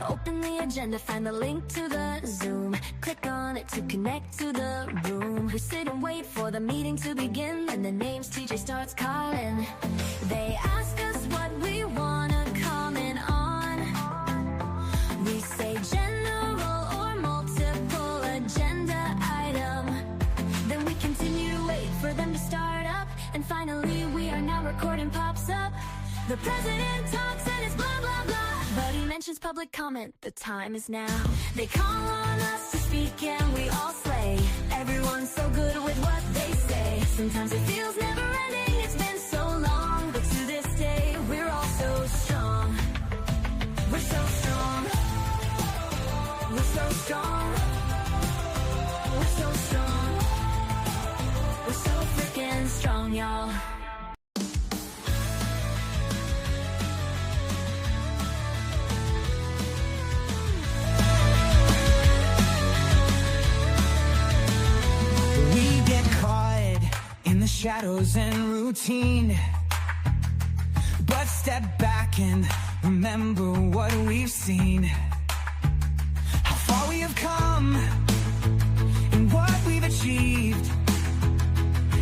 Open the agenda, find the link to the Zoom. Click on it to connect to the room. We sit and wait for the meeting to begin, and the names TJ starts calling. They ask us what we wanna comment on. We say general or multiple agenda item. Then we continue to wait for them to start up, and finally we are now recording pops up. The president talks and it's blah blah blah, but he mentions public comment. The time is now. They call on us to speak and we all slay. Everyone's so good with what they say. Sometimes it feels never ending, it's been so long, but to this day we're all so strong. We're so strong. We're so strong. We're so strong. We're so freaking strong, y'all. Shadows and routine, but step back and remember what we've seen, how far we have come and what we've achieved.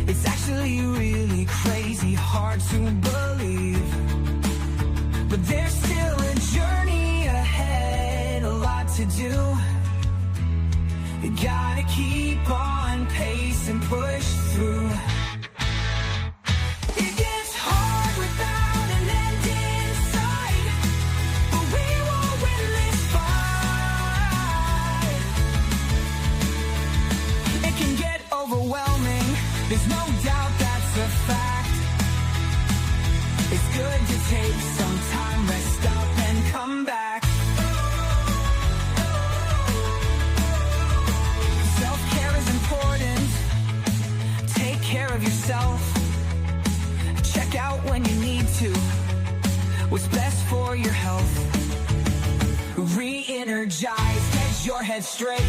It's actually really crazy hard to believe, but there's still a journey ahead, a lot to do. You gotta keep on pace and push through. There's no doubt that's a fact. It's good to take some time, rest up and come back. Self-care is important. Take care of yourself. Check out when you need to. What's best for your health. Re-energize, get your head straight.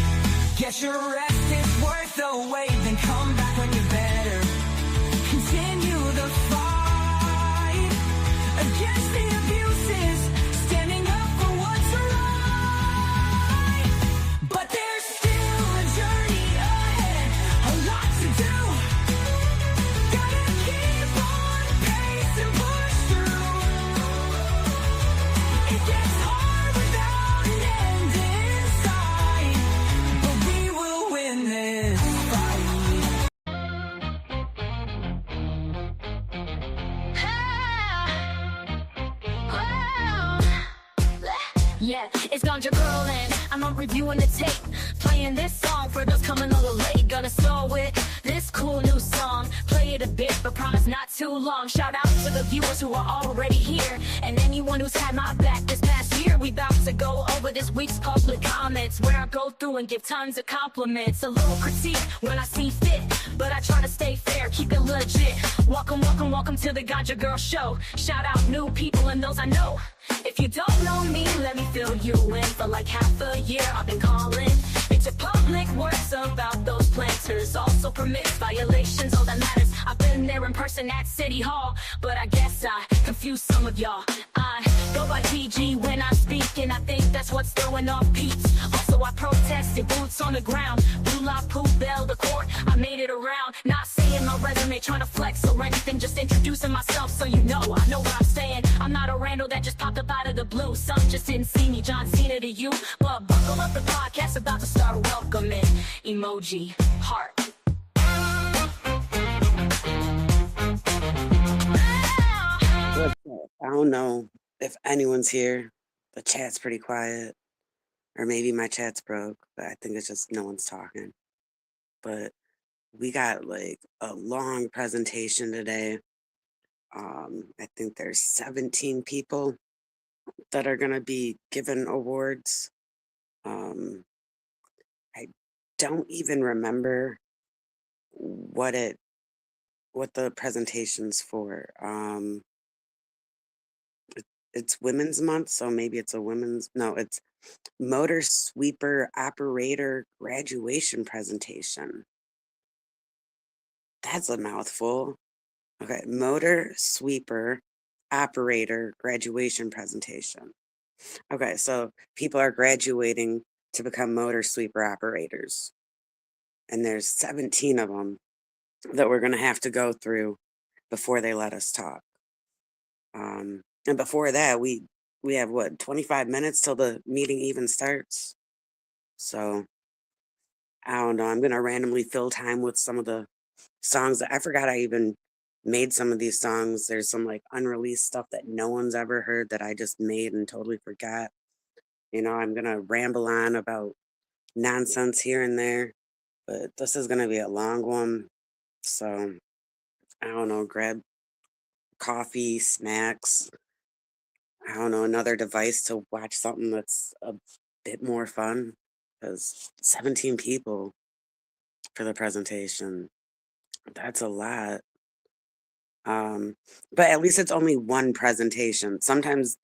Get your rest, it's worth the wait. Then come back when you're better. Continue the fight against the abuses, standing up for what's right. But there's still a journey ahead, a lot to do. Gotta keep on pace and push through. It gets hard without an end in sight, but we will win this fight. Yeah, it's Ganja Girl and I'm reviewing the tape, playing this song for those coming a little late. Gonna start with this cool new song, play it a bit but promise not too long. Shout out to the viewers who are already here, and anyone who's had my back this past year. We about to go over this week's public comments, where I go through and give tons of compliments. A little critique when I see fit, but I try to stay fair, keep it legit. Welcome, welcome, welcome to the Ganja Girl Show. Shout out new people and those I know. If you don't know me, let me fill you in. For like half a year I've been calling into public works about those planters. Also permits violations, all that matters. I've been there in person at City Hall, but I guess I confused some of y'all. I go by TG when I speak, and I think that's what's throwing off peeps. Also I protested, boots on the ground, Blue La Pool Bell, the court, I made it around. Not saying my resume, trying to flex or anything, just introducing myself so you know I know what I'm saying. I'm not a Randall that just popped up out of the blue. Some just didn't see me, John Cena to you. But buckle up, the podcast about to start. Welcoming emoji heart. I don't know if anyone's here. The chat's pretty quiet. Or maybe my chat's broke, but I think it's just no one's talking. But we got like a long presentation today. I think there's 17 people that are going to be given awards. I don't even remember what the presentation's for. It's Women's Month, so maybe it's it's Motor Sweeper Operator Graduation Presentation. That's a mouthful. Okay, Motor Sweeper operator graduation presentation. Okay, so people are graduating to become motor sweeper operators, and there's 17 of them that we're going to have to go through before they let us talk. And before that, we have what, 25 minutes till the meeting even starts. So I don't know. I'm gonna randomly fill time with some of the songs that I forgot I even made some of these songs. There's some like unreleased stuff that no one's ever heard that I just made and totally forgot. I'm gonna ramble on about nonsense here and there, but this is gonna be a long one. So I don't know, grab coffee, snacks, I don't know, another device to watch something that's a bit more fun. Because 17 people for the presentation, that's a lot. But at least it's only one presentation. Sometimes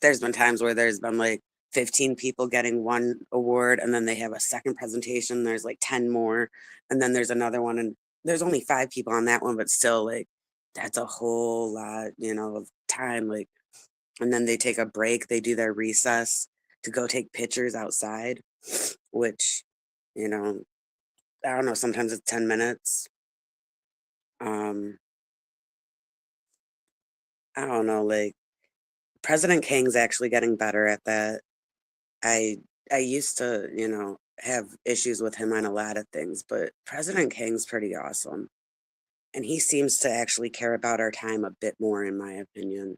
there's been times where there's been like 15 people getting one award, and then they have a second presentation. There's like 10 more, and then there's another one, and there's only 5 people on that one, but still, like, that's a whole lot, of time. Like, and then they take a break, they do their recess to go take pictures outside, which, you know, I don't know, sometimes it's 10 minutes. Um, I don't know, like President King's actually getting better at that. I I used to, have issues with him on a lot of things, but President King's pretty awesome. And he seems to actually care about our time a bit more, in my opinion.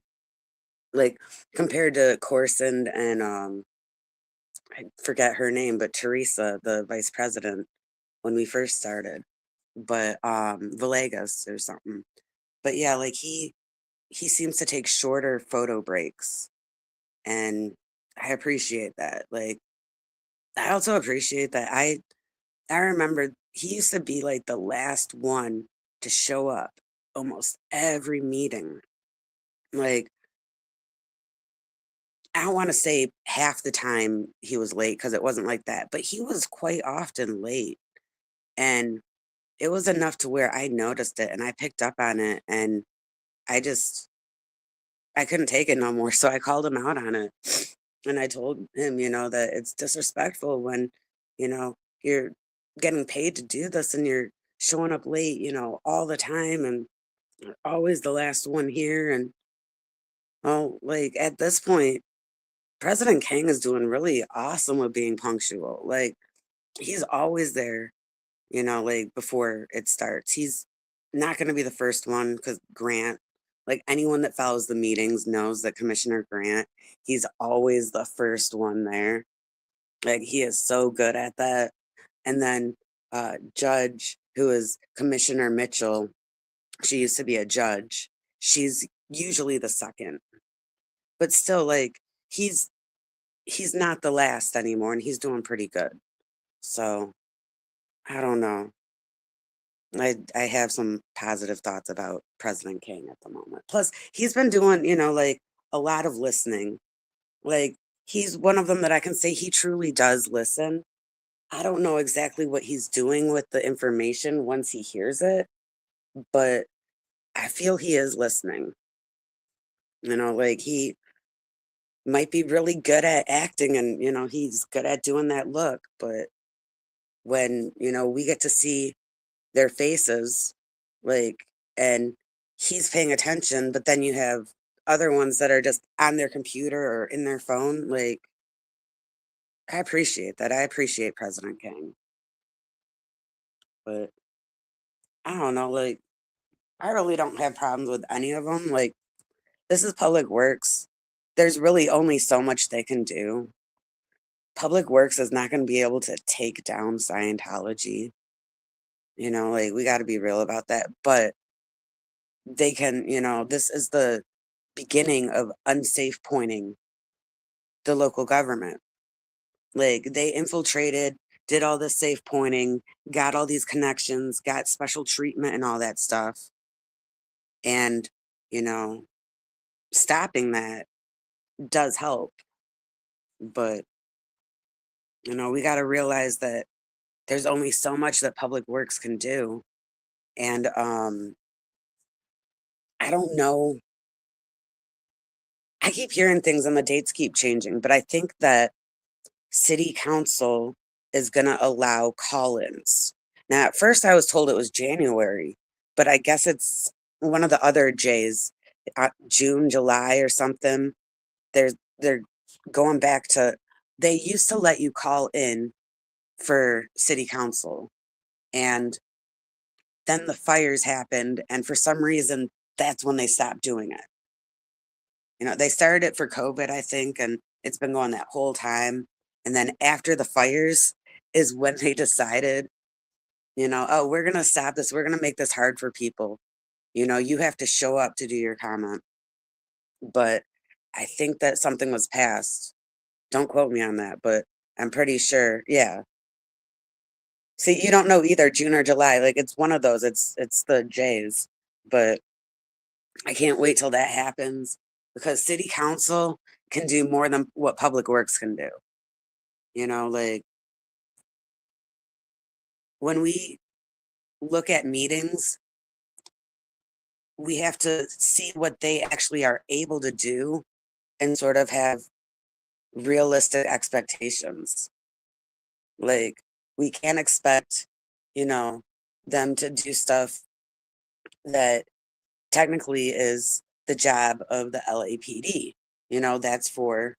Like compared to Corson and I forget her name, but Teresa, the vice president, when we first started. But Villegas or something. But yeah, like he seems to take shorter photo breaks, and I appreciate that. Like I also appreciate that I remember he used to be like the last one to show up almost every meeting. Like I don't want to say half the time he was late because it wasn't like that, but he was quite often late. And it was enough to where I noticed it and I picked up on it, and I just I couldn't take it no more. So I called him out on it. And I told him, that it's disrespectful when, you're getting paid to do this and you're showing up late, all the time, and always the last one here. And like at this point, President King is doing really awesome with being punctual. Like he's always there, like before it starts. He's not going to be the first one because Grant, like anyone that follows the meetings knows that Commissioner Grant, he's always the first one there. Like he is so good at that. And then Judge, who is Commissioner Mitchell, she used to be a judge. She's usually the second, but still, like he's he's not the last anymore, and he's doing pretty good. So I don't know. I have some positive thoughts about President King at the moment. Plus, he's been doing, like a lot of listening. Like he's one of them that I can say he truly does listen. I don't know exactly what he's doing with the information once he hears it, but I feel he is listening. Like he might be really good at acting and, he's good at doing that look, but when, we get to see their faces, like, and he's paying attention, but then you have other ones that are just on their computer or in their phone. Like, I appreciate that. I appreciate President King, but I don't know. Like, I really don't have problems with any of them. Like, this is public works. There's really only so much they can do. Public works is not going to be able to take down Scientology. Like, we got to be real about that. But they can, this is the beginning of unsafe pointing the local government. Like they infiltrated, did all this safe pointing, got all these connections, got special treatment and all that stuff. And, you know, stopping that does help. But, we got to realize that there's only so much that public works can do. And I don't know I keep hearing things and the dates keep changing, but I think that city council is going to allow call-ins. Now, at first I was told it was January, but I guess it's one of the other J's, June, July, or something. They're going back to, they used to let you call in for city council, and then the fires happened, and for some reason that's when they stopped doing it. They started it for COVID, I think, and it's been going that whole time. And then after the fires is when they decided, oh, we're going to stop this. We're going to make this hard for people. You have to show up to do your comment. But I think that something was passed. Don't quote me on that, but I'm pretty sure. Yeah. See, you don't know either June or July. Like, it's one of those. It's the J's. But I can't wait till that happens, because city council can do more than what public works can do. Like, when we look at meetings, we have to see what they actually are able to do and sort of have realistic expectations. Like, we can't expect, them to do stuff that technically is the job of the LAPD. That's for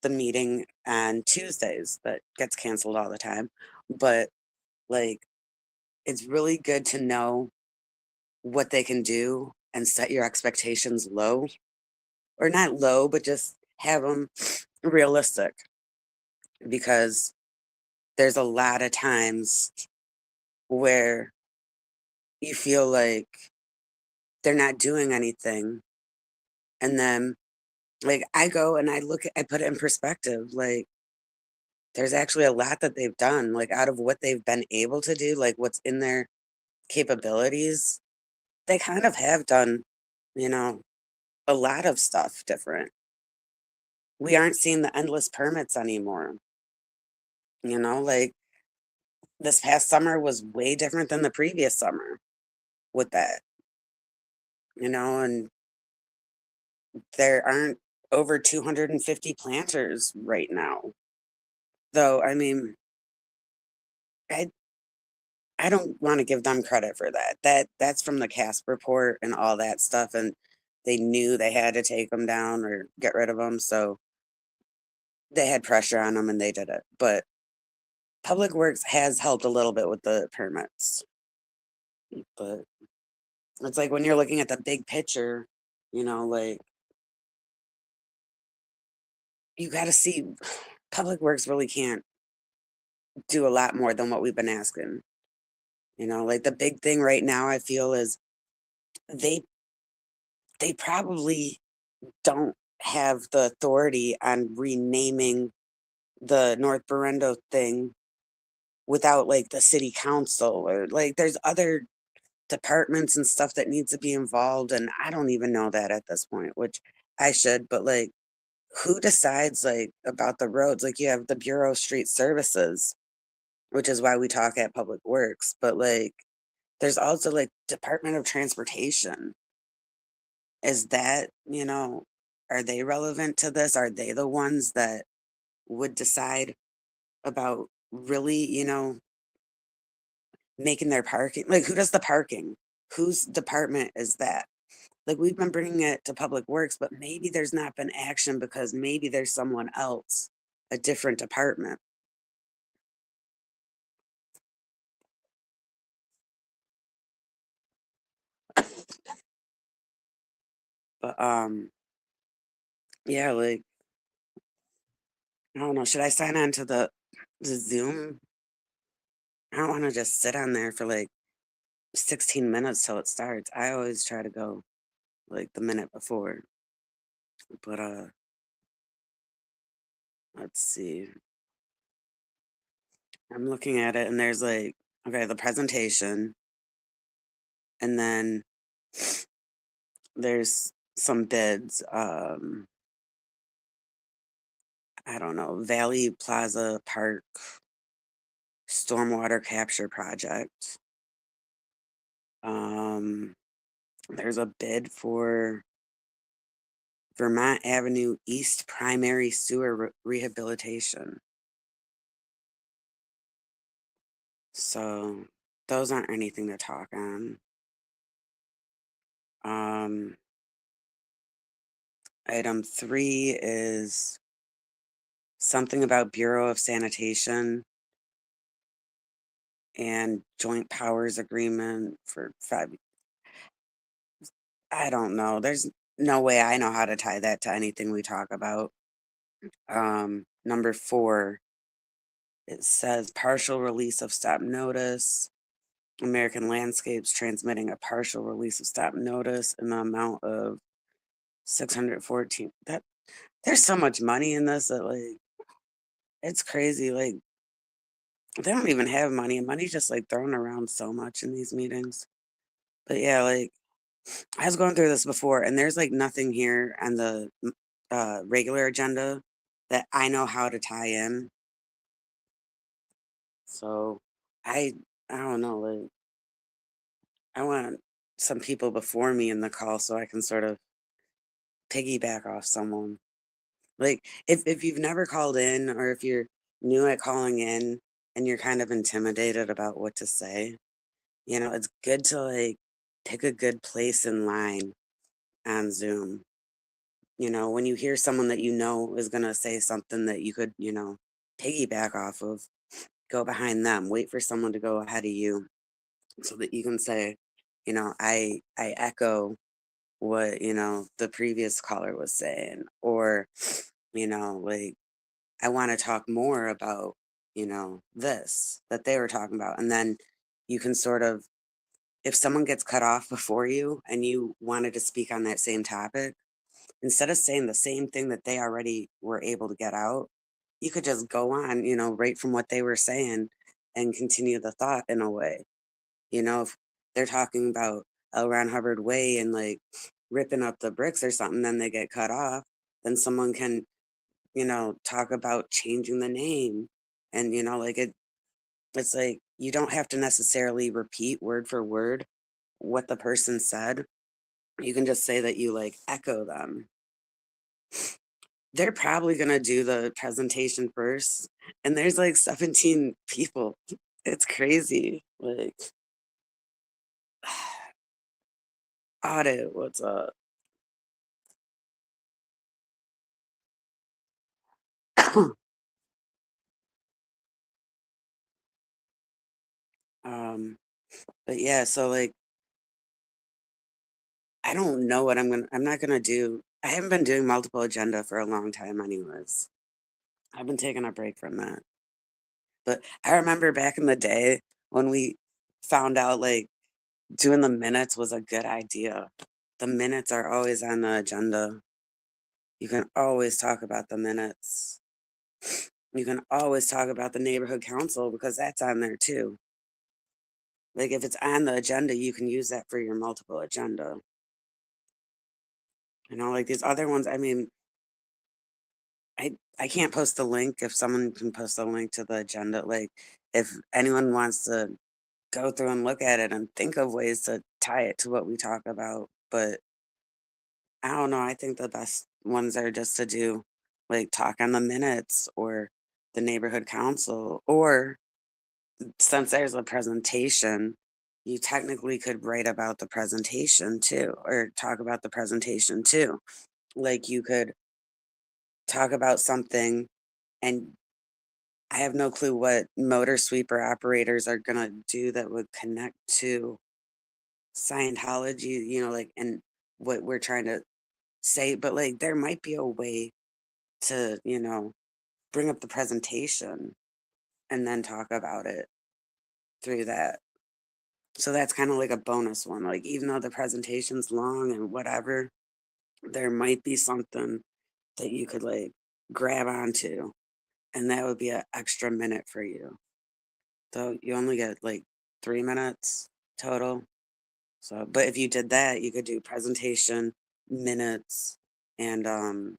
the meeting on Tuesdays that gets canceled all the time. But like, it's really good to know what they can do and set your expectations low, or not low, but just have them realistic, because there's a lot of times where you feel like they're not doing anything. And then, like, I go and I put it in perspective. Like, there's actually a lot that they've done, like, out of what they've been able to do, like, what's in their capabilities. They kind of have done, you know, a lot of stuff different. We aren't seeing the endless permits anymore. Like, this past summer was way different than the previous summer with that, and there aren't over 250 planters right now. Though, I mean, I I don't want to give them credit for that. That's from the CASP report and all that stuff, and they knew they had to take them down or get rid of them, so they had pressure on them and they did it. But Public Works has helped a little bit with the permits. But it's like, when you're looking at the big picture, like, you got to see Public Works really can't do a lot more than what we've been asking. Like, the big thing right now I feel is they probably don't have the authority on renaming the North Berendo thing without, like, the city council, or like, there's other departments and stuff that needs to be involved, and I don't even know that at this point, which I should. But like, who decides, like, about the roads? Like, you have the Bureau of Street Services, which is why we talk at Public Works, but like, there's also, like, Department of Transportation. Is that, are they relevant to this? Are they the ones that would decide about really, making their parking? Like, who does the parking? Whose department is that? Like, we've been bringing it to Public Works, but maybe there's not been action because maybe there's someone else, a different department. But yeah, like, I don't know. Should I sign on to the Zoom? I don't want to just sit on there for like 16 minutes till it starts. I always try to go like the minute before. But let's see. I'm looking at it and there's like, okay, the presentation, and then there's some bids. I don't know, Valley Plaza Park stormwater capture project. There's a bid for Vermont Avenue East Primary Sewer Rehabilitation. So those aren't anything to talk on. Um, Item 3 is something about Bureau of Sanitation and Joint Powers Agreement for 5. I don't know. There's no way I know how to tie that to anything we talk about. Number 4, it says partial release of stop notice. American Landscapes transmitting a partial release of stop notice in the amount of 614. That there's so much money in this that like it's crazy. Like they don't even have money, and money's just like thrown around so much in these meetings. But yeah, like I was going through this before, and there's like nothing here on the regular agenda that I know how to tie in. So I I don't know. Like I want some people before me in the call so I can sort of piggyback off someone. Like if you've never called in or if you're new at calling in and you're kind of intimidated about what to say, it's good to like pick a good place in line on Zoom. When you hear someone that you know is going to say something that you could, piggyback off of, go behind them, wait for someone to go ahead of you so that you can say, I echo what, the previous caller was saying, or, like I want to talk more about, this that they were talking about. And then you can sort of, if someone gets cut off before you and you wanted to speak on that same topic, instead of saying the same thing that they already were able to get out, you could just go on, right from what they were saying and continue the thought in a way. If they're talking about L. Ron Hubbard Way and like ripping up the bricks or something, then they get cut off, then someone can, talk about changing the name. And, like it's like you don't have to necessarily repeat word for word what the person said. You can just say that you like echo them. They're probably gonna do the presentation first, and there's like 17 people. It's crazy. Like audit, what's up? um, but yeah, so like I don't know what I'm not gonna do. I haven't been doing multiple agenda for a long time anyways. I've been taking a break from that. But I remember back in the day when we found out like doing the minutes was a good idea. The minutes are always on the agenda. You can always talk about the minutes. You can always talk about the neighborhood council because that's on there too. Like if it's on the agenda, you can use that for your multiple agenda. Like these other ones, I mean, I can't post the link if someone can post a link to the agenda. Like if anyone wants to go through and look at it and think of ways to tie it to what we talk about. But I don't know. I think the best ones are just to do like talk on the minutes or the neighborhood council, or since there's a presentation, you technically could write about the presentation too, or talk about the presentation too. Like you could talk about something, and I have no clue what motor sweeper operators are going to do that would connect to Scientology, like, and what we're trying to say, but like there might be a way to, bring up the presentation and then talk about it through that. So that's kind of like a bonus one. Like even though the presentation's long and whatever, there might be something that you could like grab onto, and that would be an extra minute for you. So you only get like 3 minutes total. So, but if you did that, you could do presentation, minutes, and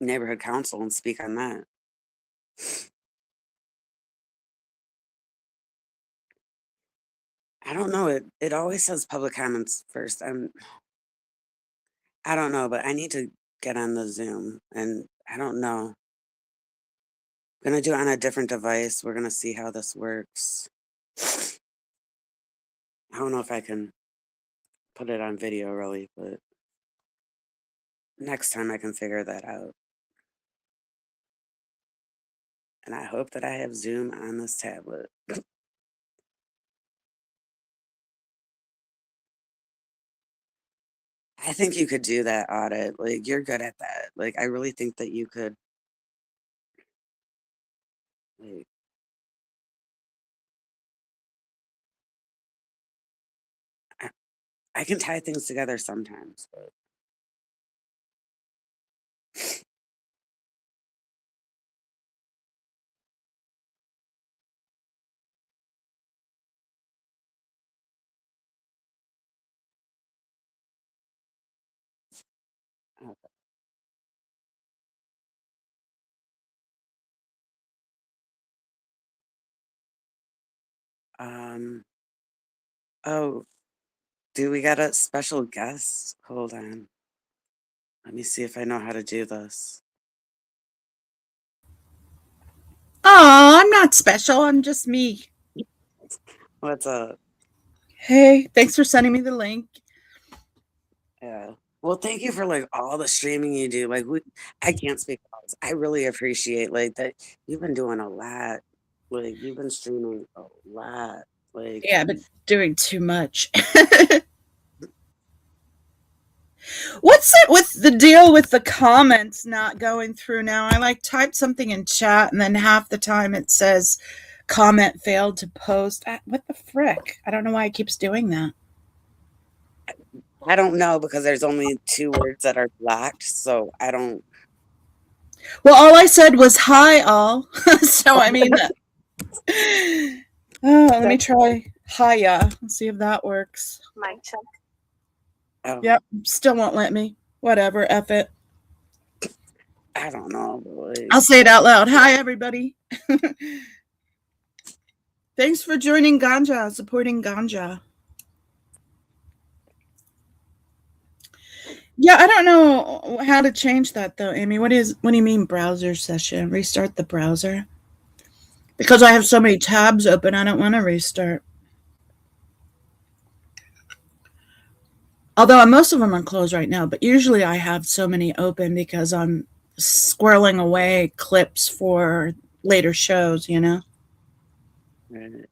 neighborhood council and speak on that. I don't know. It always says public comments first. I don't know, but I need to get on the Zoom, and I don't know. I'm gonna do it on a different device. We're gonna see how this works. I don't know if I can put it on video really, but next time I can figure that out. And I hope that I have Zoom on this tablet. I think you could do that audit. Like, you're good at that. Like, I really think that you could. Like, I, I can tie things together sometimes, but uh, um. Oh, do we got a special guest? Hold on. Let me see if I know how to do this. Oh, I'm not special. I'm just me. What's up? Hey, thanks for sending me the link. Yeah. Well, thank you for like all the streaming you do. Like, I can't speak else. I really appreciate like that you've been doing a lot. Like, you've been streaming a lot. Like, Yeah, but doing too much. What's it with the deal with the comments not going through now? I like typed something in chat and then half the time it says comment failed to post. What the frick? I don't know why it keeps doing that. I don't know because there's only 2 words that are blocked, so I don't. Well, all I said was hi all. So I mean let me try hiya. Let's see if that works. Mic check. Oh, Yep, still won't let me. Whatever, F it. I don't know. But like, I'll say it out loud. Hi, everybody. Thanks for joining Ganja, supporting Ganja. Yeah, I don't know how to change that though, Amy. What do you mean browser session? Restart the browser? Because I have so many tabs open, I don't want to restart. Although most of them are closed right now, but usually I have so many open because I'm squirreling away clips for later shows, you know? right.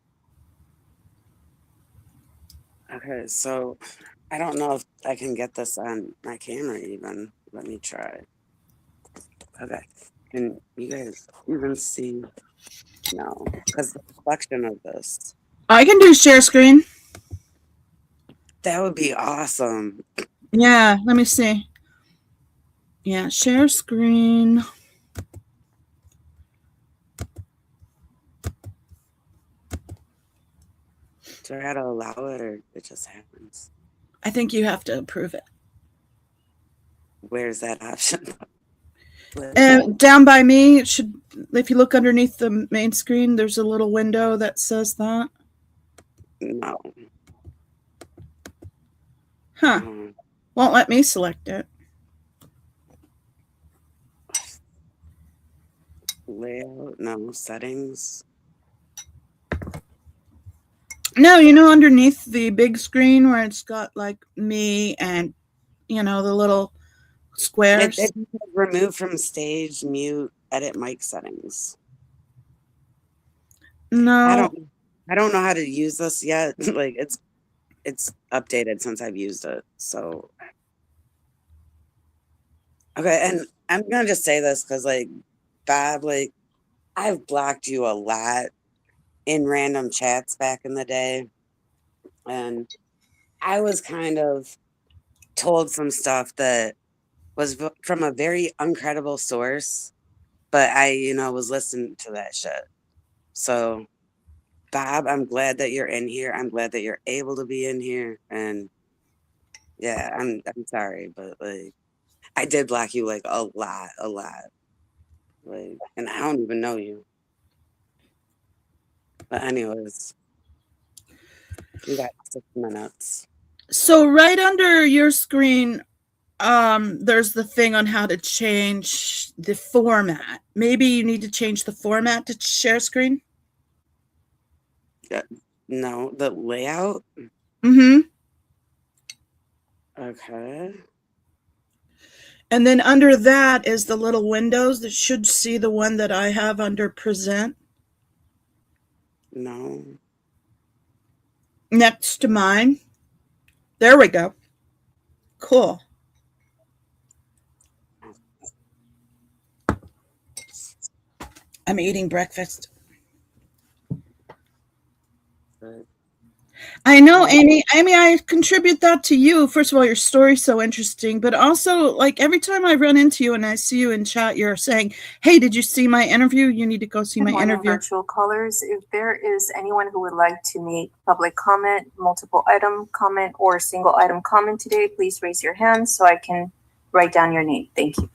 Okay, so I don't know if I can get this on my camera even. Let me try. Okay. Can you guys even see? No, because the reflection of this. I can do share screen. That would be awesome. Yeah, let me see. Yeah, share screen. Do I gotta allow it or it just happens? I think you have to approve it. Where's that option? Down by me, it should. If you look underneath the main screen, there's a little window that says that. No. Huh. Won't let me select it. Layout, no. Settings. No, you know, underneath the big screen where it's got like me and, you know, the little squares. It remove from stage, mute, edit mic settings. No. I don't know how to use this yet. Like it's updated since I've used it. So okay, and I'm gonna just say this because like Bob, like I've blocked you a lot in random chats back in the day. And I was kind of told some stuff that was from a very uncredible source, but I, was listening to that shit. So, Bob, I'm glad that you're in here. I'm glad that you're able to be in here. And yeah, I'm sorry, but like I did block you like a lot. Like, and I don't even know you. But anyways, we got 6 minutes. So right under your screen, there's the thing on how to change the format. Maybe you need to change the format to share screen. No, the layout. Mm-hmm. Okay. And then under that is the little windows that should see the one that I have under present No. next to mine. There we go. Cool. I'm eating breakfast. But I know, Amy. Amy, I contribute that to you. First of all, your story's so interesting, but also, like, every time I run into you and I see you in chat, you're saying, "Hey, did you see my interview? You need to go see Good my morning, interview." virtual callers. If there is anyone who would like to make public comment, multiple item comment, or single item comment today, please raise your hand so I can write down your name. Thank you.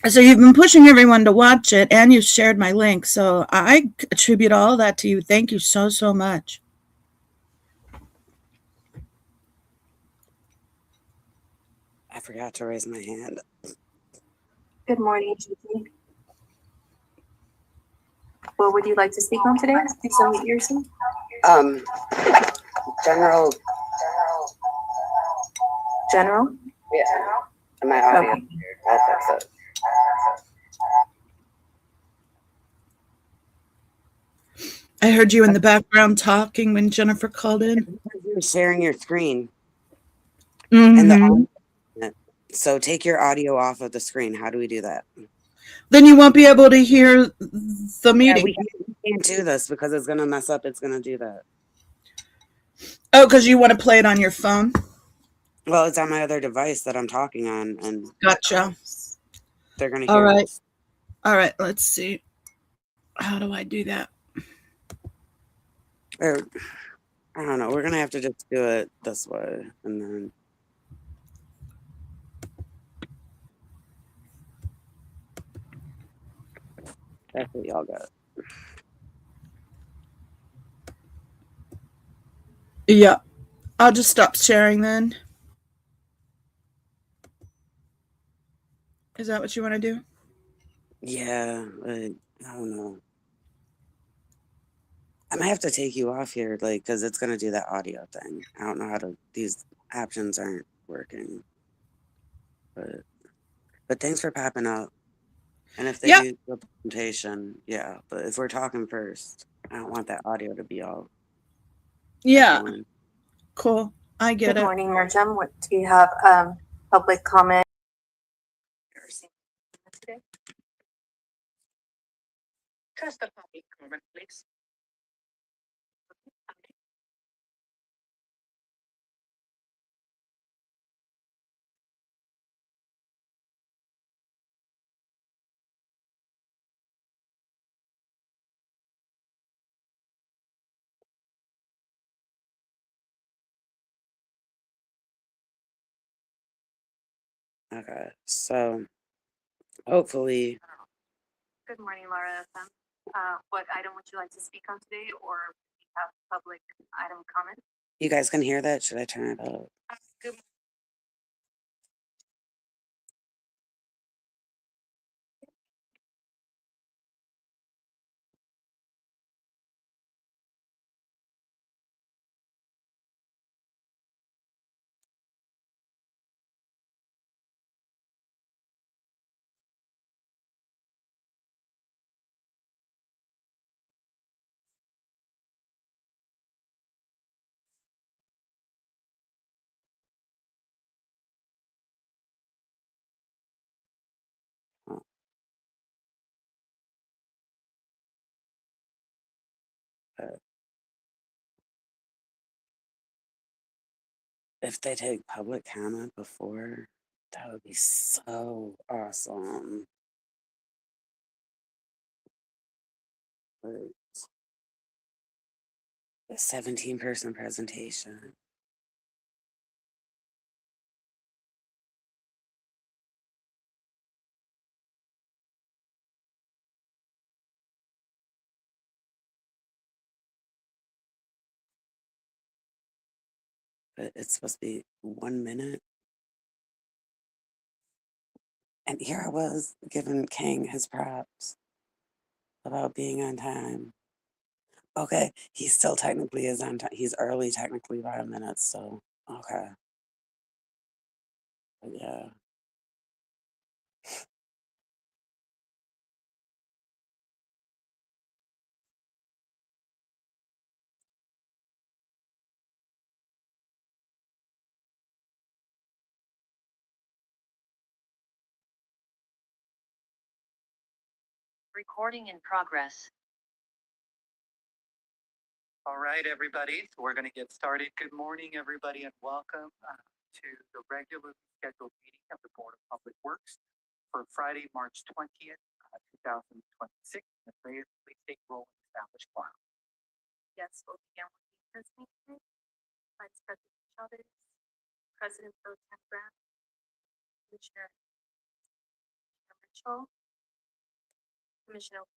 So you've been pushing everyone to watch it, and you shared my link. So I attribute all that to you. Thank you so, so much. I forgot to raise my hand. Good morning, Gigi. What would you like to speak on today? Please unmute yourself. General. General? Yeah. And my audio. Okay. I'll fix it. I heard you in the background talking when Jennifer called in. You're sharing your screen. Mm-hmm. And so take your audio off of the screen. How do we do that? Then you won't be able to hear the meeting. We can't do this because it's going to mess up. It's going to do that. Oh, because you want to play it on your phone? Well, it's on my other device that I'm talking on, and Gotcha. they're going to hear All right. this. All right, let's see. How do I do that? Or, I don't know. We're going to have to just do it this way, and then... That's what y'all got. Yeah. I'll just stop sharing then. Is that what you want to do? Yeah, like, I don't know. I might have to take you off here, like, because it's going to do that audio thing. I don't know how to... These options aren't working. But thanks for popping up. And if they Yeah. do the presentation, yeah. But if we're talking first, I don't want that audio to be all... Yeah. echoing. Cool. I get Good it. morning, Marjam. What do you have? Public comment? Today? Just a public comment, please. Okay, so hopefully... Good morning, Laura FM. What item would you like to speak on today, or do you have public item comment? You guys can hear that? Should I turn it up? Good Oh, if they take public comment before, that would be so awesome. But the 17-person presentation. But it's supposed to be 1 minute. And here I was giving King his props about being on time. Okay, he still technically is on time. He's early technically by a minute, so okay. But yeah. Recording in progress. All right, everybody. So we're going to get started. Good morning, everybody, and welcome to the regularly scheduled meeting of the Board of Public Works for Friday, March 20th, 2026. Ms. Reyes, please take roll and establish quorum. Yes, we'll begin with the presentation. Vice President Chavez, President Pro Tem Brown, Commissioner Mitchell, Commissioner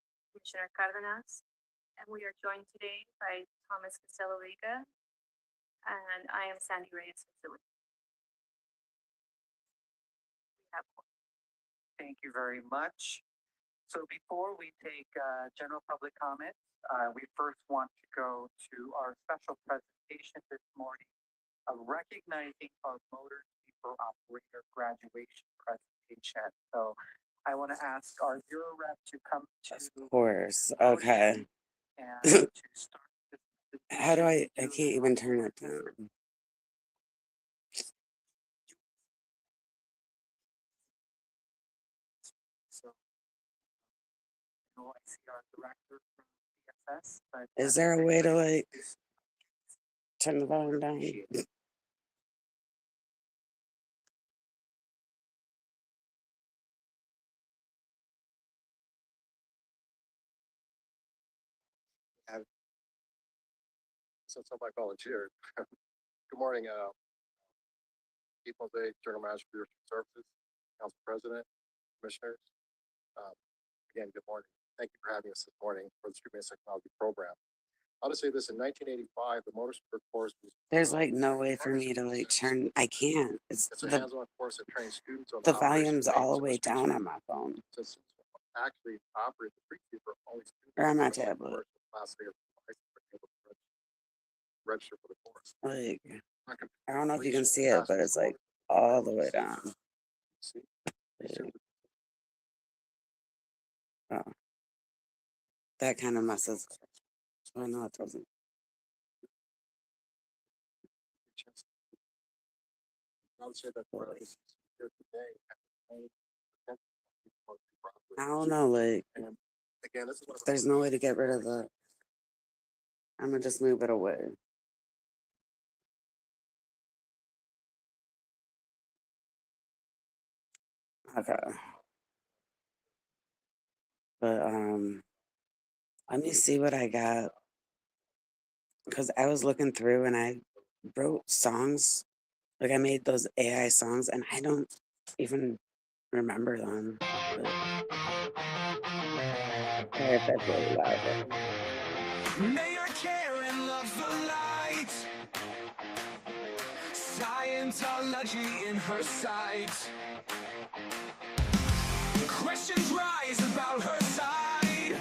Cardenas, and we are joined today by Thomas Castello Vega, and I am Sandy Reyes. Thank you very much. So before we take general public comments, we first want to go to our special presentation this morning of recognizing our motor vehicle operator graduation presentation. So I want to ask our Bureau rep to come to. Of course. Okay. And to start this. How do I can't even turn it down. So, I see our director from DSS, but. Is there a way to like turn the volume down? Since I'm my volunteer. Good morning, Keith Mosaic, General Manager for Your Services, Council President, Commissioners. Again, good morning. Thank you for having us this morning for the Street Maintenance Technology Program. I'll just say this: in 1985, the motorsport course was. There's like no way for me to like turn. I can't. It's It's a the hands-on course that trains students on the operation volume's of all the vehicles way and down on my phone systems. Actually, operate the street sweeper only students. or on my with a tablet. commercial Class A license are able to register for the course. Like Not gonna I don't know if you can reach see it, past but the it's like corner. all the way down. See? Yeah. Oh, that kind of messes. Oh no, it doesn't. I would say that the purpose here today. I don't know. Like And again, this is one of the. there's no way to get rid of the. I'm gonna just move it away. Okay. But let me see what I got. Because I was looking through and I wrote songs. Like I made those AI songs and I don't even remember them. But... Sorry if that's really loud. May your care and love the light. Scientology in her sight. Questions rise about her side.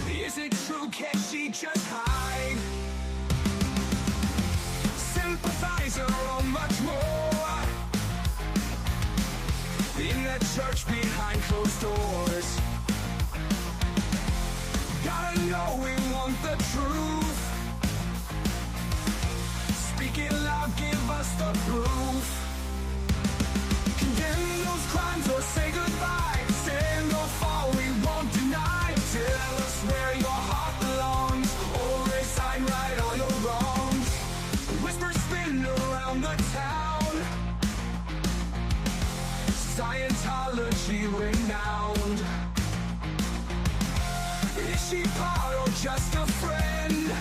Is it true? Can she just hide? Sympathizer or much more? In that church behind closed doors. Gotta know we want the truth. Speak it loud, give us the proof. Condemn those crimes or say goodbye. Stand or fall, we won't deny. Tell us where your heart belongs, or resign, right all your wrongs. Whispers spin around the town. Scientology renowned. Is she part or just a friend?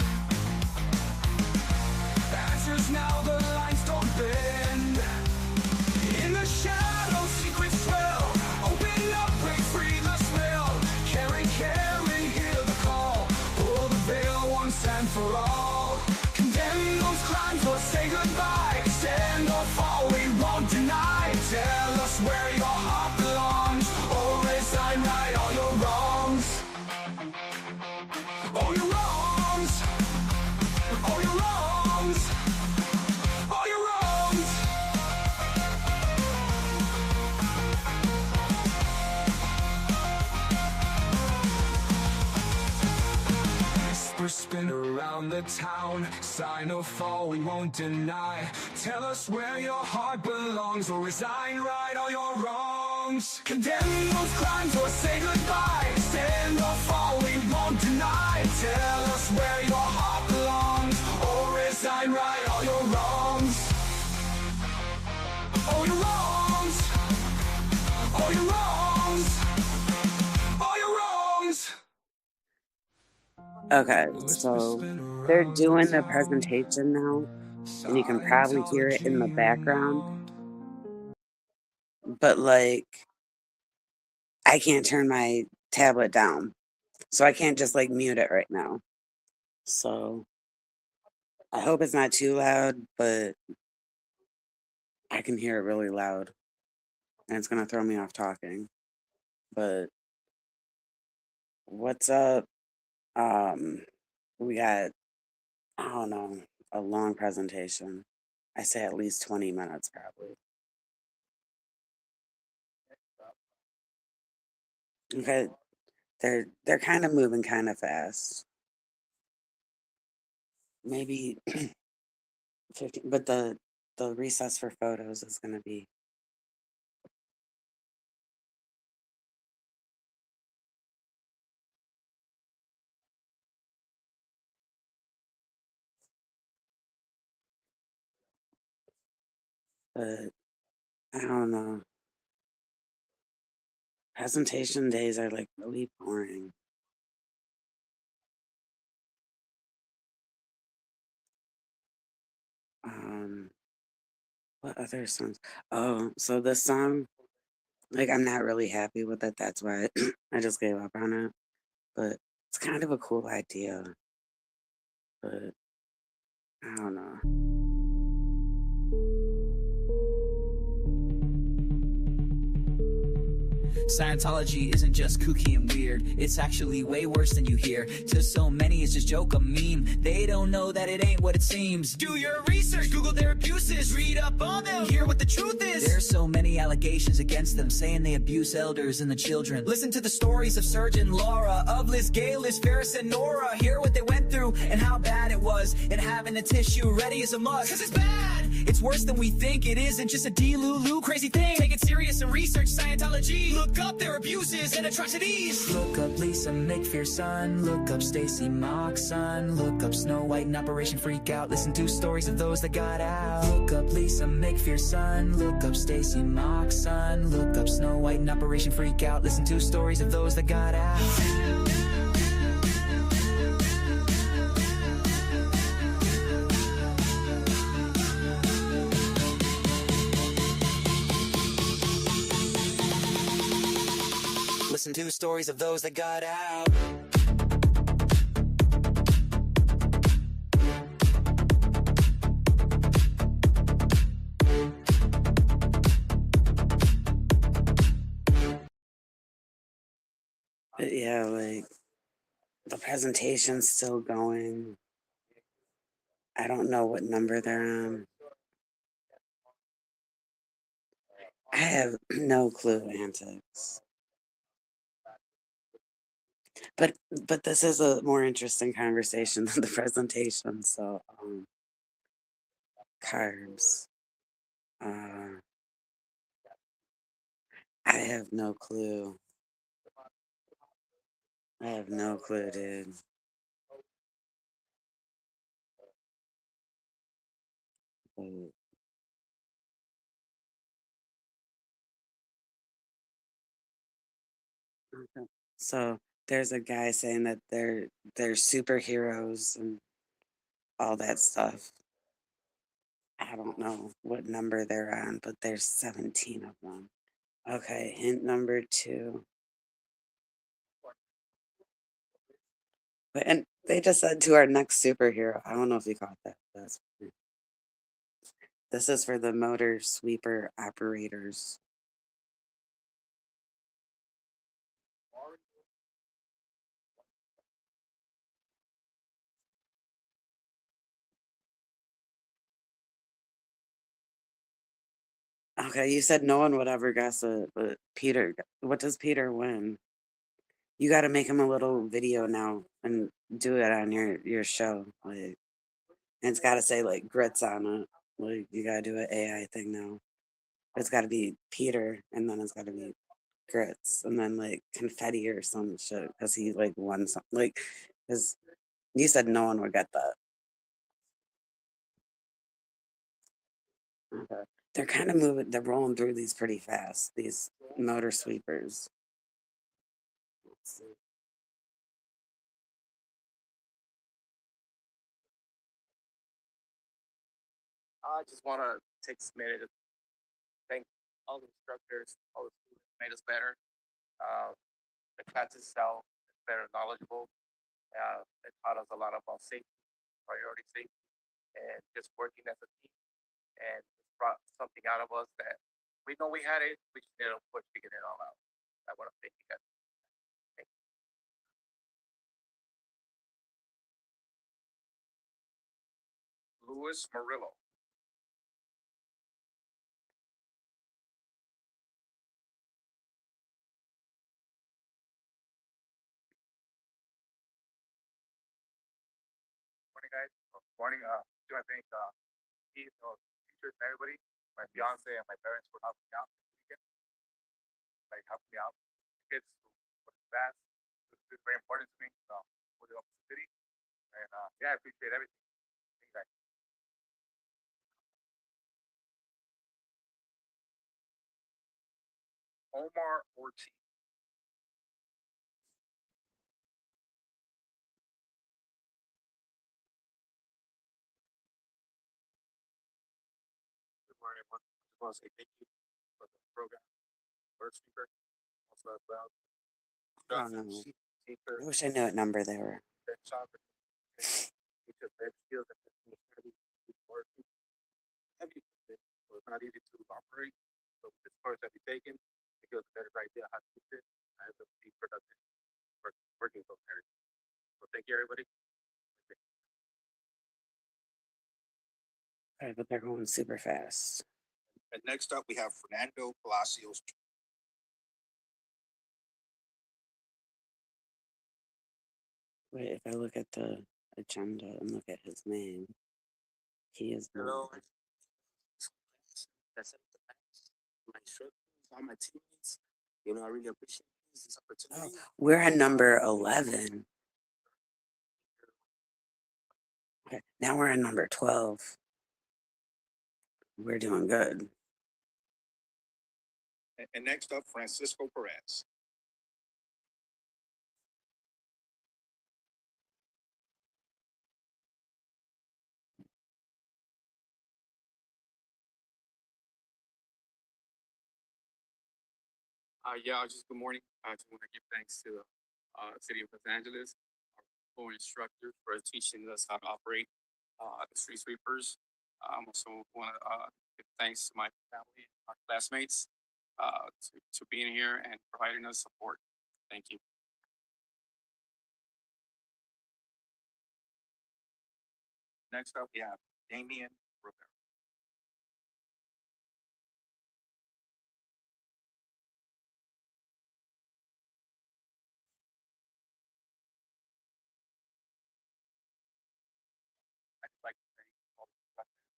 Answers now, the lines don't bend. In the shadows, secrets swell. Open up, break free the spell. Karen, hear the call. Pull the veil once and for all. Condemn those crimes or say goodbye. Stand or fall, we won't deny. Tell us the town. Sign or fall, we won't deny. Tell us where your heart belongs, or resign, right all your wrongs. Condemn those crimes or say goodbye. Stand or fall, we won't deny. Tell us where your heart belongs, or resign, right all your wrongs. All your wrongs. All your wrongs. All your wrongs. Okay, so they're doing the presentation now, and you can probably hear it in the background. But like, I can't turn my tablet down, so I can't just like mute it right now. So I hope it's not too loud, but I can hear it really loud, and it's gonna throw me off talking. But what's up? We got, I don't know, a long presentation. I say at least 20 minutes probably. Okay, they're kind of moving kind of fast. Maybe 15, but the recess for photos is gonna be. But I don't know. Presentation days are like really boring. What other songs? Oh, so this song, like I'm not really happy with it. That's why I just gave up on it. But it's kind of a cool idea. But I don't know. Scientology isn't just kooky and weird, it's actually way worse than you hear. To so many it's just joke, a meme. They don't know that it ain't what it seems. Do your research, Google their abuses, read up on them, hear what the truth is. There's so many allegations against them, saying they abuse elders and the children. Listen to the stories of Serge and Laura, of Liz Gay, Liz Ferris and Nora. Hear what they went through and how bad it was, and having a tissue ready is a must. Cause it's bad, it's worse than we think. It isn't just a delulu crazy thing. Take it serious and research Scientology. Look up their abuses and atrocities. Look up Lisa McPherson, look up Stacy Moxon, look up Snow White and Operation Freakout. Listen to stories of those that got out. Look up Lisa McPherson, look up Stacy Moxon, look up Snow White and Operation Freakout. Listen to stories of those that got out. Listen to stories of those that got out. But yeah, like the presentation's still going. I don't know what number they're on. I have no clue, Antics. But this is a more interesting conversation than the presentation. So carbs. I have no clue. I have no clue, dude. But- okay. So there's a guy saying that they're superheroes and all that stuff. I don't know what number they're on, but there's 17 of them. Okay, hint number 2. And they just said to our next superhero. I don't know if you caught that. That's this is for the motor sweeper operators. Okay, you said no one would ever guess it, but Peter, what does Peter win? You got to make him a little video now and do it on your show. Like, and it's got to say like grits on it. Like, you got to do an AI thing now. It's got to be Peter, and then it's got to be grits, and then like confetti or some shit because he like won something. Like, because you said no one would get that. Okay. They're kind of moving. They're rolling through these pretty fast. These motor sweepers. Let's see. I just want to take this minute to thank all the instructors, all the students who made us better. The class itself is better knowledgeable. It taught us a lot about safety, priority safety, and just working as a team. And just brought something out of us that we know we had it. We just need to push to get it all out. I want to thank you guys. Thank you. Luis Murillo. Morning, guys. Morning. Do I think teachers and everybody, my fiance and my parents for helping me out this weekend, like helping me out. Kids for the fast. It's very important to me. So for the city. And yeah, I appreciate everything. Thank you guys. Omar Ortiz. Good morning, everyone. I just want to say thank you for the program. First speaker. Also as well. I don't know. I wish I knew what number they were. Heavy, so it's not easy to operate. So this course that we taken, it gives a better idea how to use it and to be productive working those areas. So thank you, everybody. All right, but they're going super fast. And next up, we have Fernando Palacios. Wait, if I look at the agenda and look at his name, he is Hello. not. That's it. My instructors, all my teammates. You know, I really appreciate this Oh, opportunity. we're at number 11. Okay, now we're at number 12. We're doing good. And next up, Francisco Perez. Yeah, just good morning. I just want to give thanks to the City of Los Angeles, our floor instructors for teaching us how to operate the street sweepers. I also want to give thanks to my family, our classmates, to being here and providing us support. Thank you. Next up, we have Damian Rivera. I'd like to thank all the instructors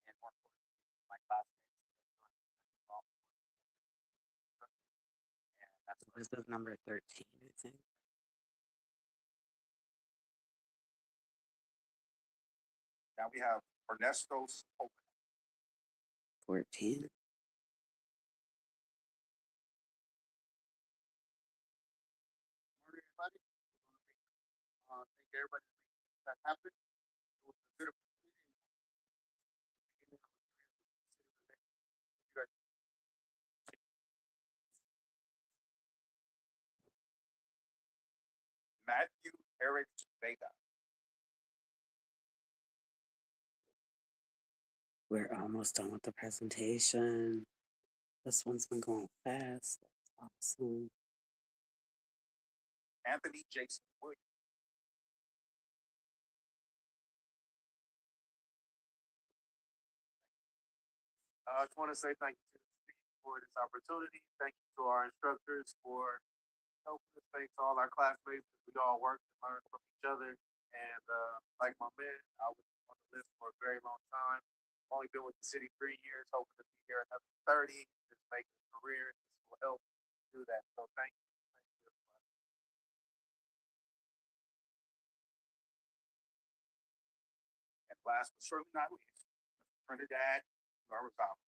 and more importantly, my classmates. And that's what This is number 13, I think. now we have Ernesto Sepulveda. 14. Morning, everybody. Thank everybody that happened. It was a good opportunity. You guys. Matthew Eric Vega. We're almost done with the presentation. This one's been going fast. That's awesome. Anthony Jason Williams. I just want to say thank you to the city for this opportunity. Thank you to our instructors for helpless. Thanks to all our classmates. We all work and learn from each other. And like my man, I was on the list for a very long time. Only been with the city 3 years, hoping to be here another 30. Just make a career. This will help do that. So thank you. Thank you. And last but certainly not least, Trinidad Garazalo.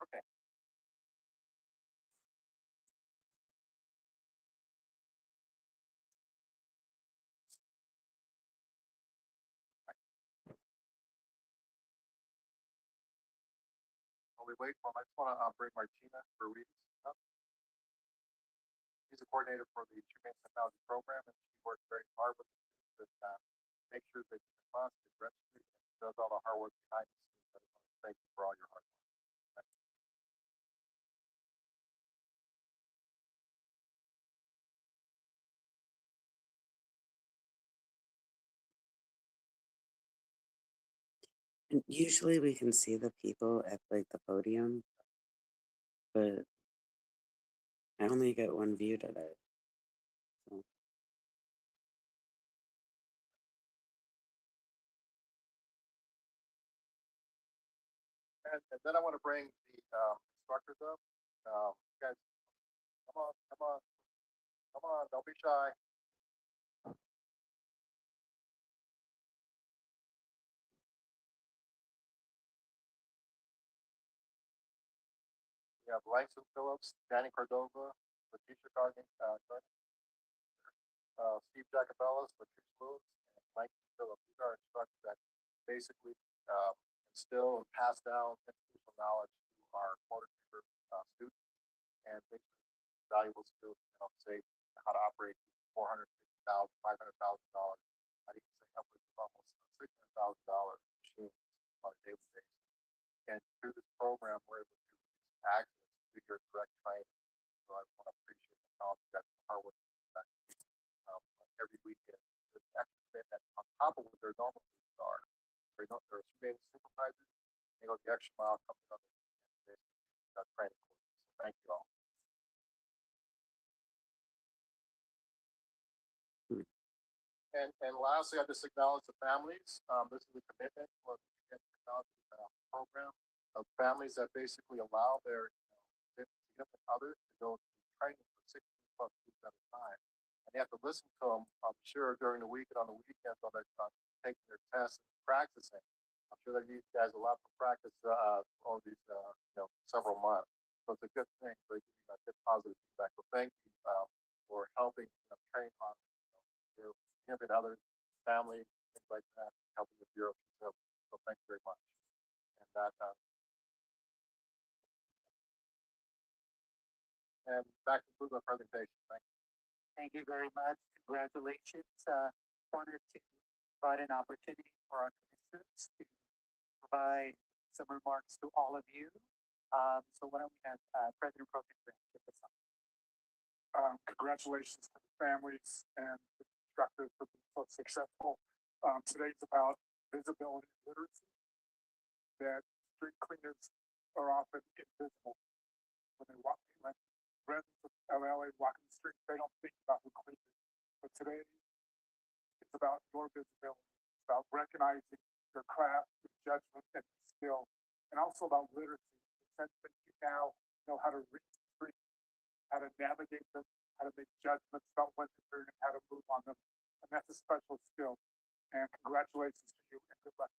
Okay. While we wait for him, I just want to bring Martina Ruiz up. She's a coordinator for the Humane Technology Program, and she works very hard with the students to make sure that the response is registered and does all the hard work behind the scenes. I just want to thank you for all your hard work. Thank you. And usually we can see the people at like the podium, but I only get one view today. So. And then I want to bring the instructors up. Guys, come on, come on, come on, don't be shy. We have Langston Phillips, Danny Cordova, Letitia Gargan, Steve Jacobellis, Latrice Lewis, and Langston Phillips. These are instructors that basically instill and pass down institutional knowledge to our motor students and basically valuable skills, say how to operate $450,000, $500,000, I'd even say upwards of almost $600,000 machines on a daily basis. And through this program, we're able to access to your direct training. So I want to appreciate the knowledge that hard work every weekend. There's extra commitment on top of what their normal duties are. They're humane supervisors. They go the extra mile coming on the training course. So thank you all. And lastly, I just acknowledge the families. This is a commitment for the technology program of families that basically allow their significant others to go to training for 16+ weeks at a time. And they have to listen to them, I'm sure, during the week and on the weekends on their taking their tests and practicing. I'm sure that you guys a lot for practice over these several months. So it's a good thing. So they give you good positive feedback. So thank you for helping train on your significant others, family, things like that, helping the Bureau. So thank you very much. And that and back to my presentation. Thank you. Thank you very much. Congratulations. Wanted to provide an opportunity for our commissioners to provide some remarks to all of you. So why don't we have President Pro Tem give us some. Congratulations to the families and the instructors for being so successful. Today's about visibility and literacy. That street cleaners are often invisible when they walk. When residents of LA walking the street, they don't think about who cleans it. But today, it's about your visibility. It's about recognizing your craft, your judgment, and your skill, and also about literacy. The sense that you now know how to read the street, how to navigate them, how to make judgments about when to turn and how to move on them. And that's a special skill. And congratulations to you and good luck.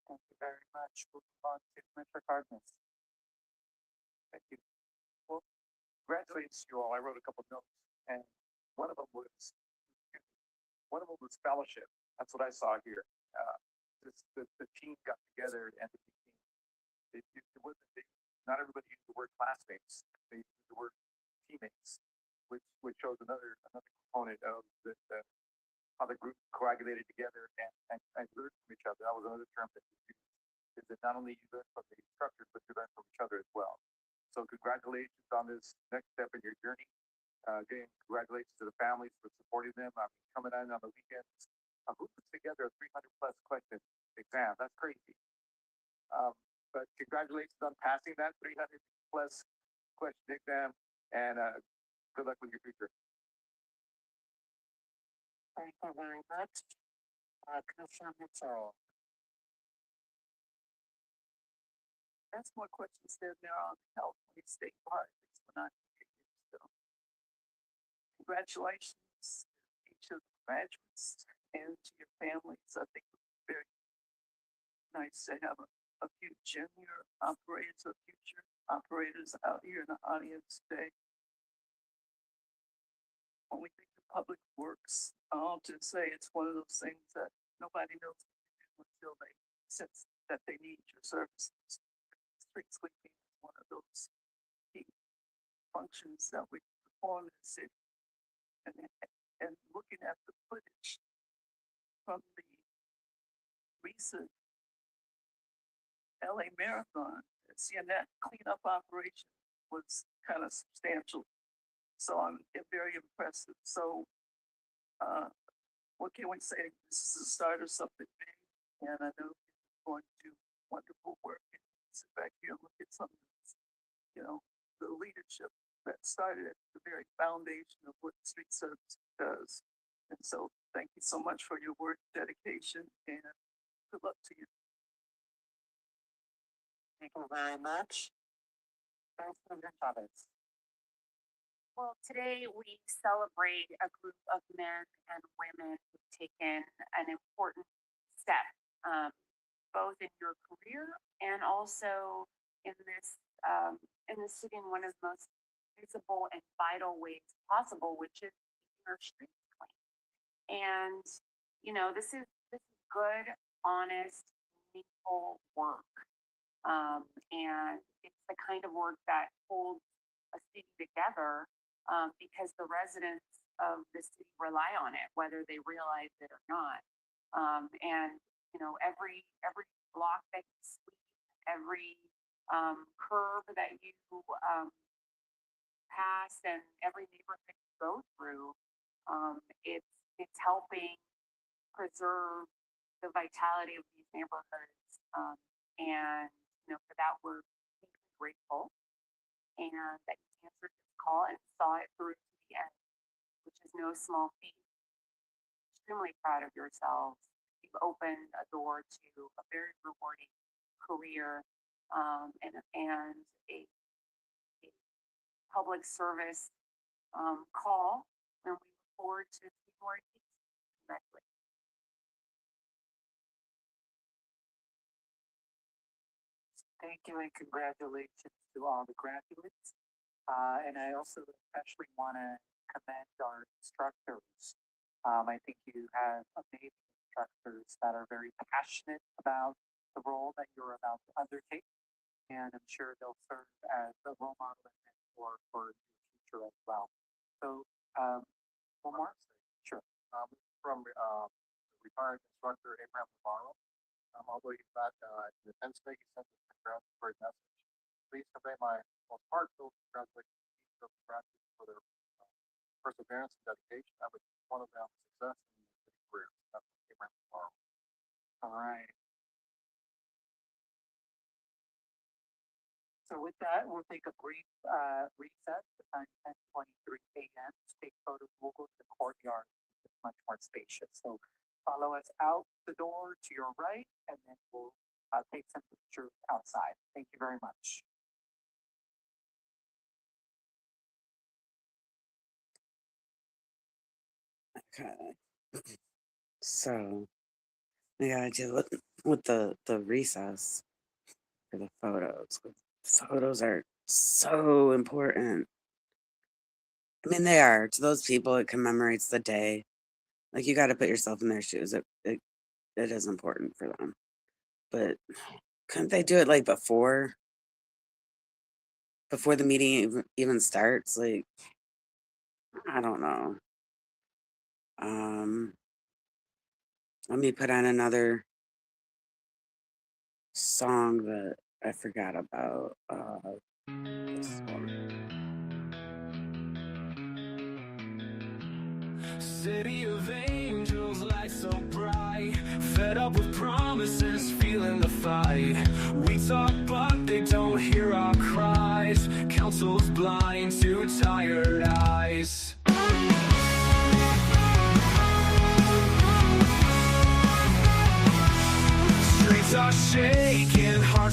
Thank you very much. We'll move on to Commissioner Cardenas. Thank you. Well, congratulations to you all. I wrote a couple of notes, and one of them was fellowship. That's what I saw here. The team got together and it wasn't not everybody used the word classmates. They used the word teammates, which shows another component of how the group coagulated together and learned from each other. That was another term that we used. Is that not only you learn from the instructors, but you learn from each other as well. So congratulations on this next step in your journey. Again, congratulations to the families for supporting them. Coming in on the weekends. Who puts together a 300+ question exam? That's crazy. but congratulations on passing that 300 plus question exam, and good luck with your future. Thank you very much. Commissioner Mitchell. That's more questions there on California State Park. We're not here, so congratulations to each of the graduates and to your families. I think it's very nice to have a few junior operators or future operators out here in the audience today. When we think of public works, I often say it's one of those things that nobody knows what to do until they sense that they need your services. Street sweeping is one of those key functions that we perform in the city. And looking at the footage from the recent LA Marathon, seeing that cleanup operation was kind of substantial. So I'm very impressive. So what can we say? This is the start of something big, and I know you're going to do wonderful work. And sit back here and look at some of this, the leadership that started at the very foundation of what street service does. And so thank you so much for your work, dedication, and good luck to you. Thank you very much. Well, today we celebrate a group of men and women who've taken an important step, both in your career and also in this city in one of the most visible and vital ways possible, which is keeping our streets clean. And this is good, honest, meaningful work, and it's the kind of work that holds a city together, because the residents of the city rely on it, whether they realize it or not. And every block that you sweep, every curb that you pass, and every neighborhood you go through, it's helping preserve the vitality of these neighborhoods. And for that we're deeply grateful, and that you answered this call and saw it through to the end, which is no small feat. Extremely proud of yourselves. You've opened a door to a very rewarding career, and a public service call, and we look forward to seeing more of these. Congratulations. Thank you, and congratulations to all the graduates. And I also especially want to commend our instructors. I think you have amazing instructors that are very passionate about the role that you're about to undertake, and I'm sure they'll serve as a role model and mentor for your future as well. So, one more? Sure. From retired instructor Abraham Navarro. Although he's not in attendance today, he sent us a congratulatory message. Please convey my most heartfelt congratulations to each of the graduates for their perseverance and dedication. I wish one of them success in their city careers. That's Abraham Navarro. All right. So with that, we'll take a brief recess. The time is 10:23 a.m. Take photos. We'll go to the courtyard. It's much more spacious. So follow us out the door to your right, and then we'll take some pictures outside. Thank you very much. Okay. So we gotta do with the recess for the photos. Photos are so important. I mean, they are to those people. It commemorates the day. Like, you got to put yourself in their shoes. It is important for them. But couldn't they do it like before the meeting even starts? Like, I don't know. Let me put on another song that I forgot about. This one. City of angels, light so bright. Fed up with promises, feeling the fight. We talk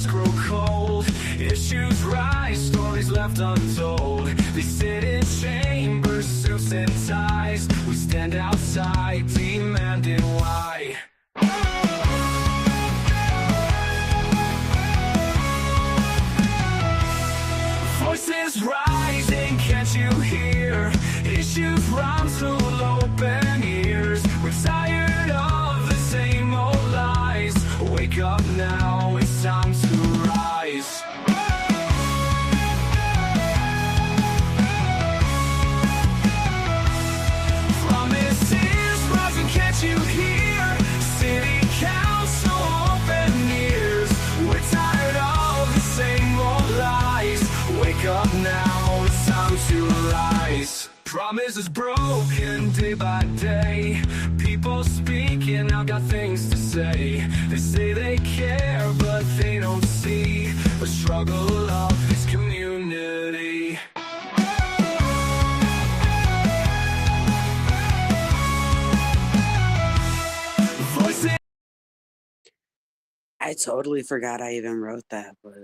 hearts grow cold. Issues rise, stories left untold. They sit in chambers, suits and ties. We stand outside, demanding why. Voices rising, can't you hear? Issues rise to open ears. We're tired of the same old lies. Wake up now, it's time to rise. Promises rising, can't you hear? City council, open ears. We're tired of the same old lies. Wake up now, it's time to rise. Promises broken day by day. People speaking, I've got things to say. They say they care, but they don't see the struggle of this community. Voices. I totally forgot I even wrote that, but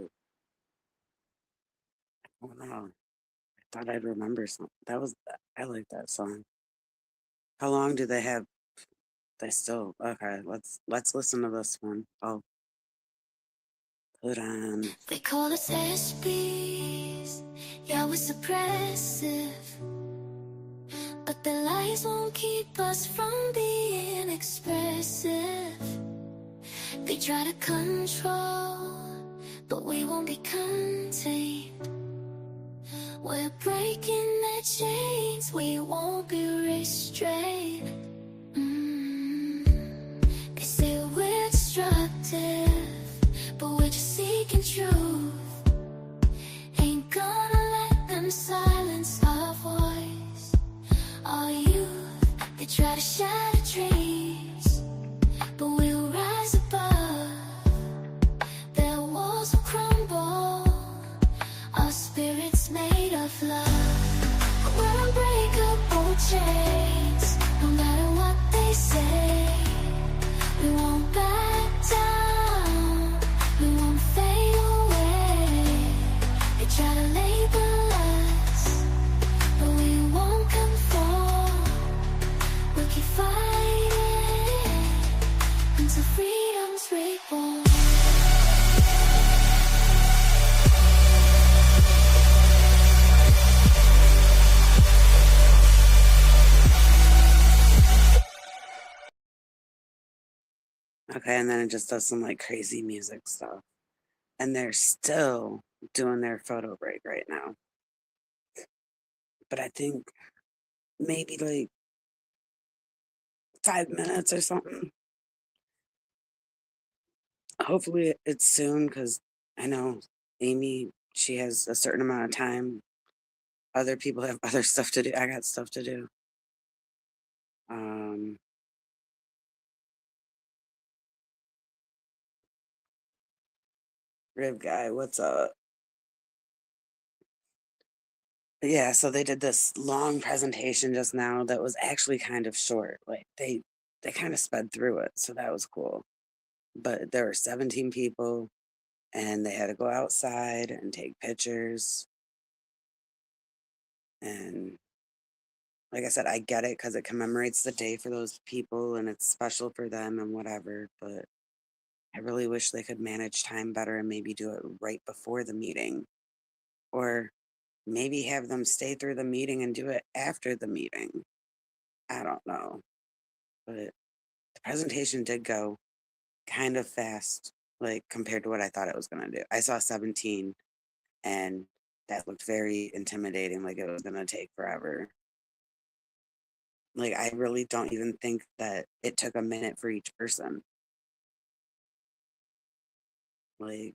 I don't know. I thought I'd remember something. I like that song. How long do they have? They still okay. Let's listen to this one. I'll put on. They call us SBs, yeah, we're suppressive. But the lies won't keep us from being expressive. They try to control, but we won't be contained. We're breaking their chains, we won't be restrained. They say we're destructive, but we're just seeking truth. Ain't gonna let them silence our voice. Our youth, they try to shatter dreams, but we'll rise above. Their walls will crumble, our spirits made of love. We're unbreakable chains, no matter what they say. We won't back down, we won't fade away. They try to label us, but we won't conform. We'll keep fighting until freedom's reborn. Okay, and then it just does some like crazy music stuff. And they're still doing their photo break right now. But I think maybe like 5 minutes or something. Hopefully it's soon because I know Amy, she has a certain amount of time. Other people have other stuff to do. I got stuff to do. Rib guy, what's up? Yeah, so they did this long presentation just now that was actually kind of short. Like they kind of sped through it, so that was cool. But there were 17 people and they had to go outside and take pictures. And like I said, I get it because it commemorates the day for those people and it's special for them and whatever, but I really wish they could manage time better and maybe do it right before the meeting. Or maybe have them stay through the meeting and do it after the meeting. I don't know. But the presentation did go kind of fast, like compared to what I thought it was going to do. I saw 17 and that looked very intimidating, like it was going to take forever. Like, I really don't even think that it took a minute for each person. Like,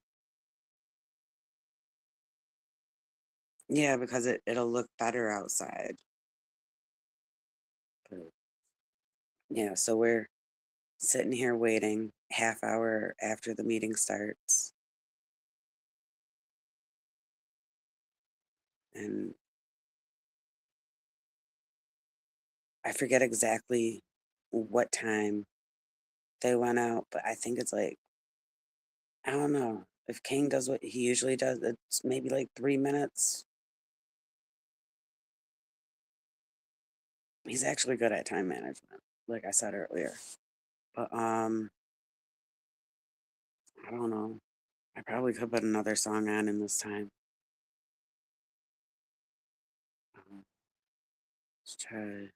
yeah, because it'll look better outside. But, yeah, so we're sitting here waiting half hour after the meeting starts. And I forget exactly what time they went out, but I think it's like, I don't know. if King does what he usually does, it's maybe like 3 minutes. He's actually good at time management, like I said earlier. But I don't know. I probably could put another song on in this time. Let's try.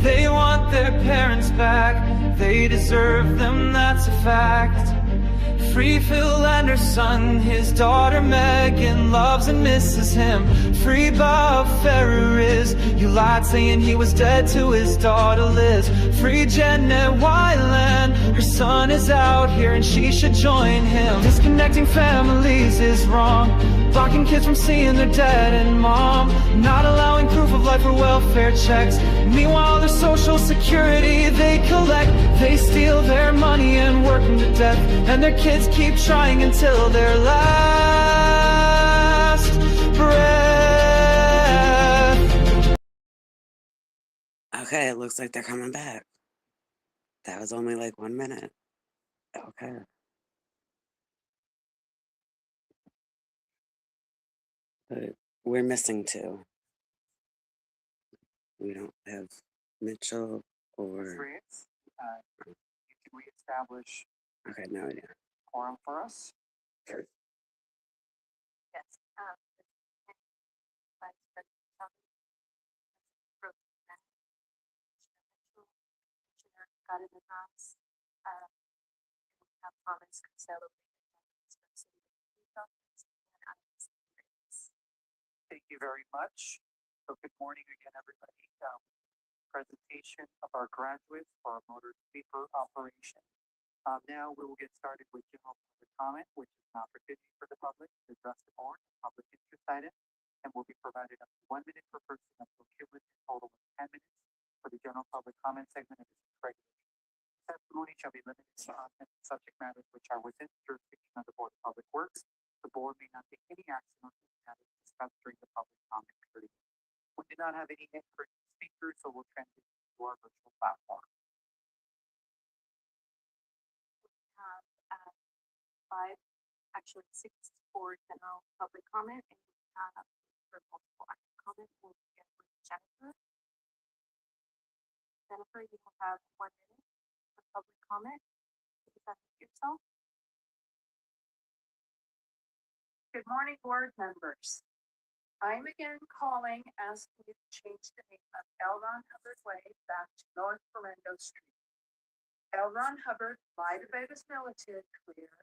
They want their parents back, they deserve them, that's a fact. Free Phil Anderson, his daughter Megan loves and misses him. Free Bob Ferris, you lied saying he was dead to his daughter Liz. Free Janet Wyland, her son is out here and she should join him. Disconnecting families is wrong, blocking kids from seeing their dad and mom, not allowing proof of life or welfare checks. Meanwhile their social security they collect, they steal their money and work them to death, and their kids keep trying until their last breath. Okay, it looks like they're coming back. That was only like 1 minute. Okay. But we're missing 2. We don't have Mitchell or. France, can we establish Okay, no idea. quorum for us? Yes. Vice President Tommy, Pro Tem Mitchell, Commissioner Cardenas, we have Thomas Costello, Thank you very much. So good morning again, everybody. Presentation of our graduates for our motor sweeper operation. Now we will get started with general public comment, which is an opportunity for the public to address the board on public interest items, and will be provided up to 1 minute per person until cumulative total of 10 minutes for the general public comment segment of this regulation. Testimony shall be limited to content and subject matters which are within the jurisdiction of the Board of Public Works. The board may not take any action on these matters discussed during the public comment period. We do not have any in-person speakers, so we'll transition to our virtual platform. have 6 for general public comment, and we have for multiple item comment. We'll begin with Jennifer. Jennifer, you will have 1 minute for public comment. Please unmute yourself. Good morning, board members. I'm again calling, asking you to change the name of L. Ron Hubbard Way back to North Ferendo Street. L. Ron Hubbard lied about his military career,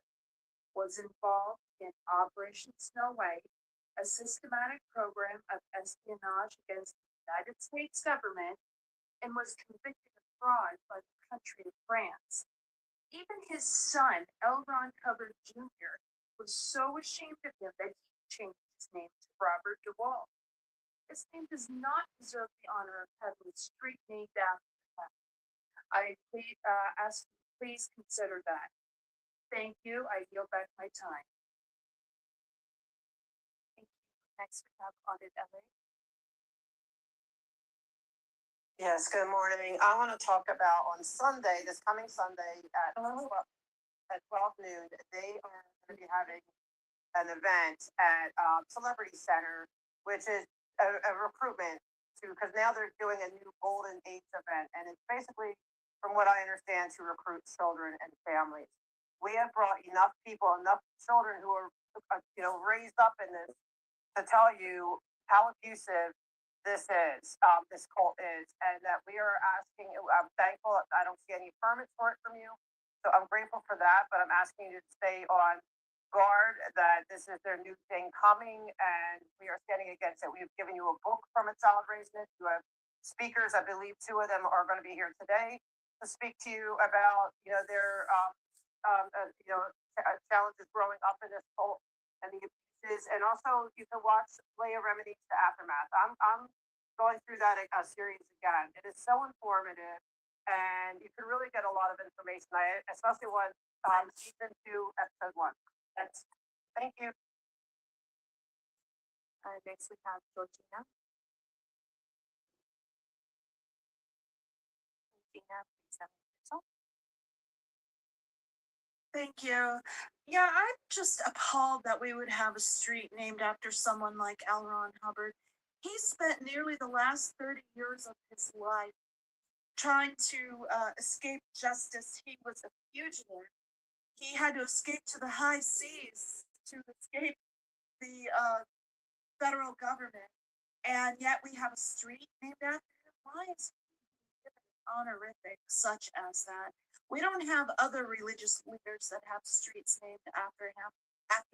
was involved in Operation Snow White, a systematic program of espionage against the United States government, and was convicted of fraud by the country of France. Even his son, L. Ron Hubbard Jr., was so ashamed of him that he changed his name to Robert DeWalt. His name does not deserve the honor of having a street named after him. I ask you, please consider that. Thank you. I yield back my time. Thank you. Next, we have Audit LA. Yes, good morning. I want to talk about on Sunday, this coming Sunday at 12 noon, they are going to be having an event at Celebrity Center, which is a recruitment to, because now they're doing a new Golden Age event, and it's basically, from what I understand, to recruit children and families. We have brought enough people, enough children who are, raised up in this to tell you how abusive this is, this cult is, and that we are asking, I'm thankful, I don't see any permits for it from you, so I'm grateful for that, but I'm asking you to stay on guard that this is their new thing coming, and we are standing against it. We've given you a book from a celebration. You have speakers, I believe 2 of them are going to be here today to speak to you about, their, challenges growing up in this cult and the abuses, and also you can watch Leah Remedies The Aftermath. I'm going through that series again. It is so informative, and you can really get a lot of information. Especially when season 2, episode 1. Thank you. Next we have Georgina. Georgina, please unmute yourself. Thank you. Yeah, I'm just appalled that we would have a street named after someone like L. Ron Hubbard. He spent nearly the last 30 years of his life trying to escape justice. He was a fugitive. He had to escape to the high seas to escape the federal government. And yet we have a street named after him. Why is he given an honorific such as that? We don't have other religious leaders that have streets named after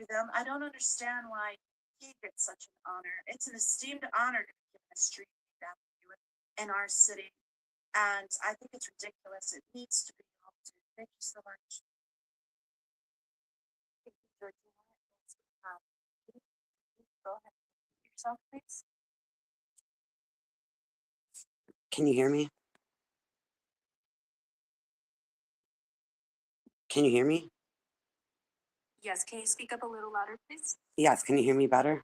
them. I don't understand why he gets such an honor. It's an esteemed honor to be given a street named after you in our city. And I think it's ridiculous. It needs to be altered. Thank you so much. Thank you, Georgina. Go ahead. Yourself, please. Can you hear me? Can you hear me? Yes, can you speak up a little louder, please? Yes, can you hear me better?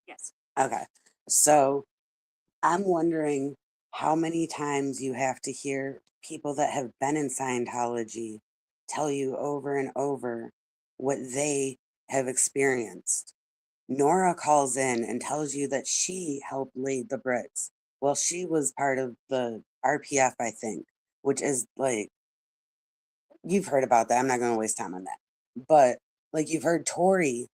Yes. Okay. So I'm wondering how many times you have to hear people that have been in Scientology tell you over and over what they have experienced. Nora calls in and tells you that she helped lead the Brits. Well, she was part of the RPF, I think, which is like, you've heard about that. I'm not going to waste time on that. But like you've heard Tori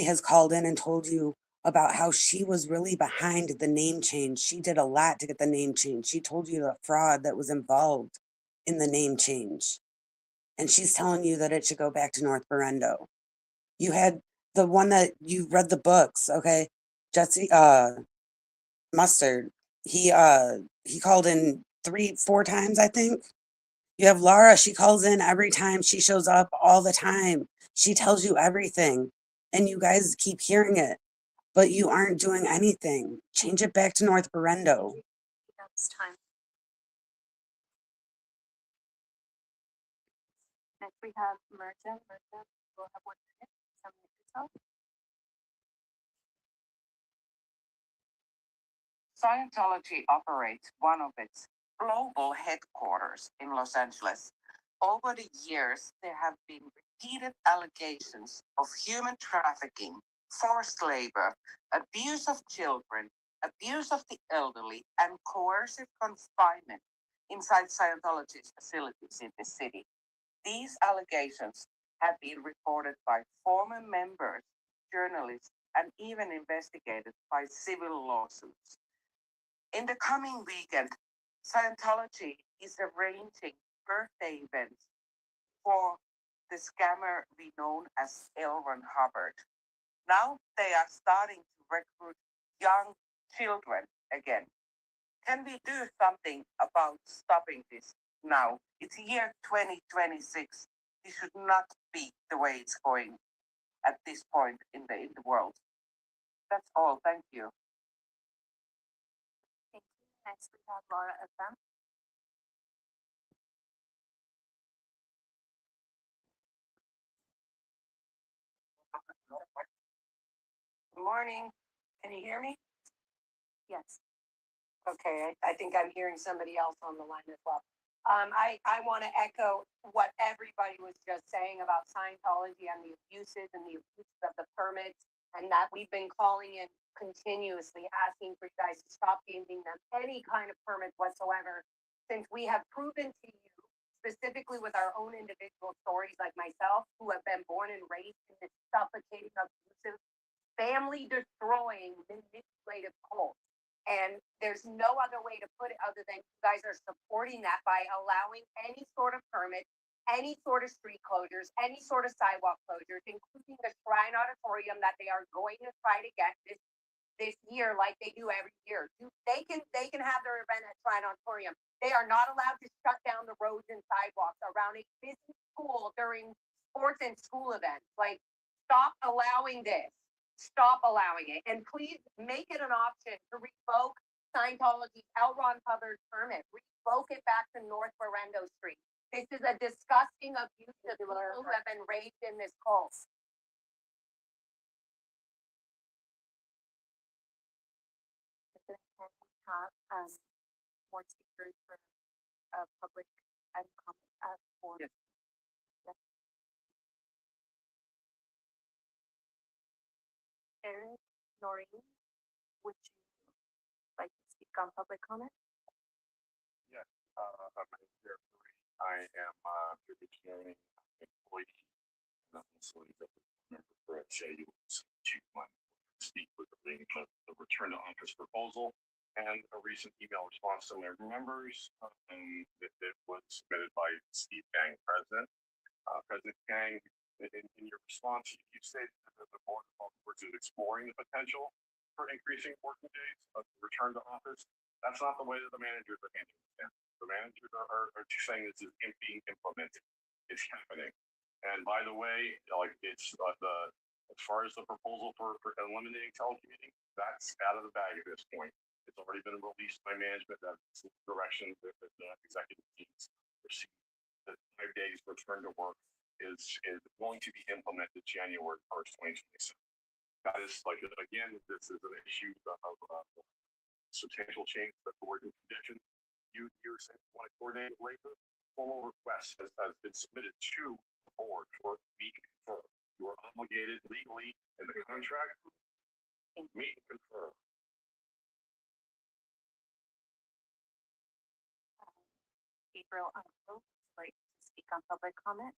has called in and told you about how she was really behind the name change. She did a lot to get the name change. She told you the fraud that was involved in the name change. And she's telling you that it should go back to North Berendo. You had the one that you read the books, okay? Jesse Mustard. He called in 3-4 times, I think. You have Laura, she calls in every time, she shows up all the time. She tells you everything. And you guys keep hearing it, but you aren't doing anything. Change it back to North Berendo. That's time. Next we have Merja. Merja, we'll have 1 minute. Submit yourself. Scientology operates one of its global headquarters in Los Angeles. Over the years, there have been repeated allegations of human trafficking, forced labor, abuse of children, abuse of the elderly, and coercive confinement inside Scientology's facilities in the city. These allegations have been reported by former members, journalists, and even investigated by civil lawsuits. In the coming weekend, Scientology is arranging birthday events for the scammer we known as L. Ron Hubbard. Now they are starting to recruit young children again. Can we do something about stopping this now? It's year 2026. This should not be the way it's going at this point in the world. That's all. Thank you. Thank you. Next we have Laura FM. Good morning. Can you hear me? Yes. Okay, I think I'm hearing somebody else on the line as well. I want to echo what everybody was just saying about Scientology and the abuses of the permits, and that we've been calling in continuously asking for you guys to stop giving them any kind of permit whatsoever, since we have proven to you, specifically with our own individual stories like myself, who have been born and raised in this suffocating, abusive, family destroying, manipulative cult. And there's no other way to put it other than you guys are supporting that by allowing any sort of permit, any sort of street closures, any sort of sidewalk closures, including the Shrine Auditorium that they are going to try to get this year like they do every year. They can have their event at Shrine Auditorium. They are not allowed to shut down the roads and sidewalks around a busy school during sports and school events. Like, stop allowing this. stop allowing it. And please make it an option to revoke Scientology's L. Ron Hubbard permit. Revoke it back to North Berendo Street. This is a disgusting abuse of people who have been raised in this cult. Have more speakers for public and comment for. Yes. Eric, Noreen, would you like to speak on public comment? Yes, I'm here. I am the county employee, and I'm also a member for Chief One. Speak with the return to office proposal and a recent email response to my members that was submitted by Steve Gang, President. President Gang, in your response, you stated that the board of health boards is exploring the potential for increasing working days of return to office. That's not the way that the managers are handling it. The managers are saying this is being implemented. It's happening. And by the way, like it's as far as the proposal for eliminating telecommuting, that's out of the bag at this point. It's already been released by management. That's the direction that the executive teams receive. The 5 days return to work is going to be implemented January 1st, 2027. That is like, again, this is an issue of substantial change to the working conditions. You're saying you want to coordinate labor. Formal request has been submitted to the board for meet and confirm. You are obligated legally in the contract. Meet and confirm. Gabriel, would you like to speak on public comment?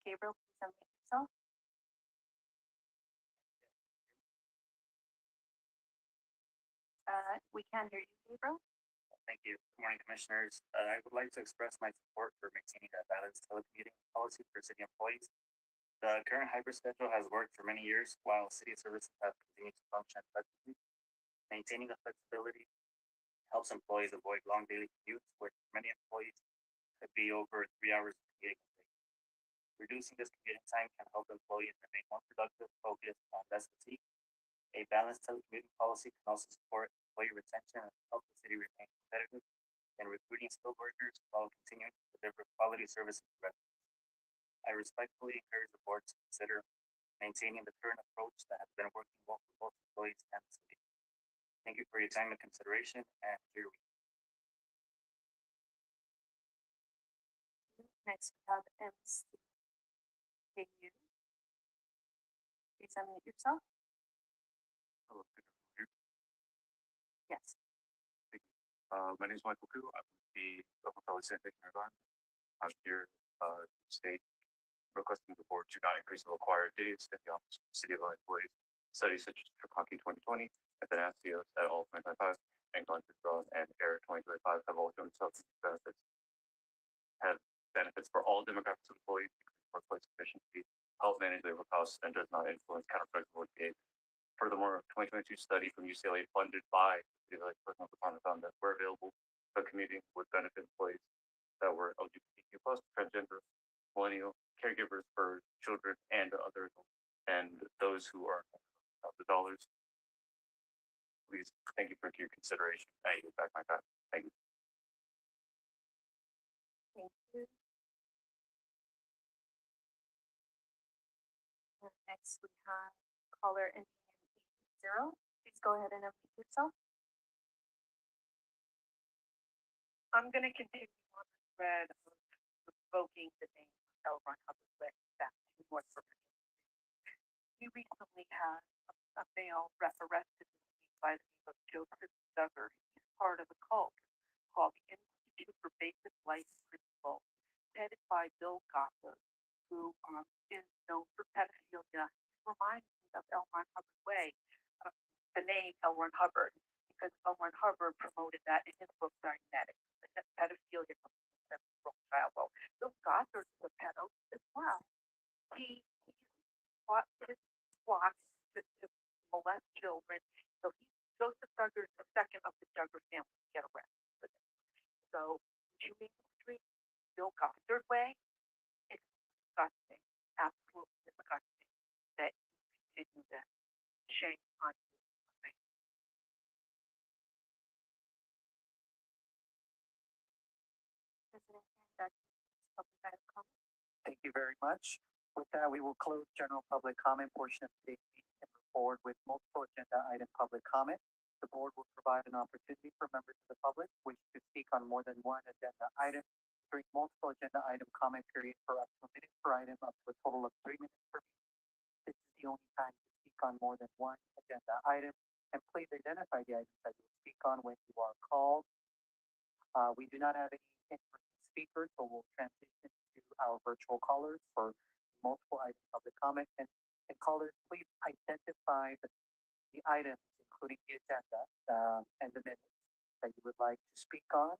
Gabriel, please unmute yourself. We can hear you, Gabriel. Thank you. Good morning, Commissioners. I would like to express my support for maintaining a balanced telecommuting policy for city employees. The current hybrid schedule has worked for many years, while city services have continued to function effectively. Maintaining the flexibility helps employees avoid long daily commutes, where many employees could be over 3 hours of commuting a day. Reducing this commuting time can help employees remain more productive, focused, and less fatigued. A balanced telecommuting policy can also support employee retention and help the city remain competitive in recruiting skilled workers while continuing to deliver quality services to residents. I respectfully encourage the board to consider maintaining the current approach that has been working well for both employees and the city. Thank you for your time and consideration, and here we go. Next, we have MC. KU. Please unmute yourself. Hello, good afternoon. Yes. My name is Michael Koo. I'm the local policy and environment. I'm here to state requesting the board to not increase the required days in the office of the city of employees. Studies such as Trapaki 2020, Athanasia et al. 2025, and Glenn and Air 2025 have all shown benefits for all demographics of employees, workplace efficiency, help manage labor costs, and does not influence counterproductive work behavior. Furthermore, a 2022 study from UCLA funded by the Personal Department found that where available, the commuting would benefit employees that were LGBTQ+, transgender, millennial, caregivers for children and others, and those who are the dollars. Please, thank you for your consideration. I give back my time. Thank you. Thank you. Next, we have caller in 0. Please go ahead and unmute yourself. I'm going to continue on the thread of revoking the name of L. Ron Hubbard back to North Berendo. We recently had a male arrested by the name of Joseph Duggar. He's part of a cult called the Institute for Basic Life Principles, headed by Bill Gothard, who is known for pedophilia. Reminds me of L. Ron Hubbard Way, the name L. Ron Hubbard, because L. Ron Hubbard promoted that in his book Dianetics, the pedophilia profile. Well, Bill Gothard is a pedo as well. He fought his flock to molest children. So Joseph Duggar is the second of the Duggar family to get arrested for this. So, Jimmy Street, Bill Gothard Way, it's disgusting, absolutely disgusting that you continue to shame on me. President, that public item comment. Thank you very much. With that, we will close general public comment portion of today's meeting and move forward with multiple agenda item public comment. The board will provide an opportunity for members of the public wishing to speak on more than one agenda item during multiple agenda item comment period for up to a minute per item, up to a total of 3 minutes per meeting. This is the only time to speak on more than one agenda item, and please identify the items that you will speak on when you are called. We do not have any in-person speakers, so we'll transition to our virtual callers for multiple item public comment. And callers, please identify the items, including the agenda and the minutes that you would like to speak on.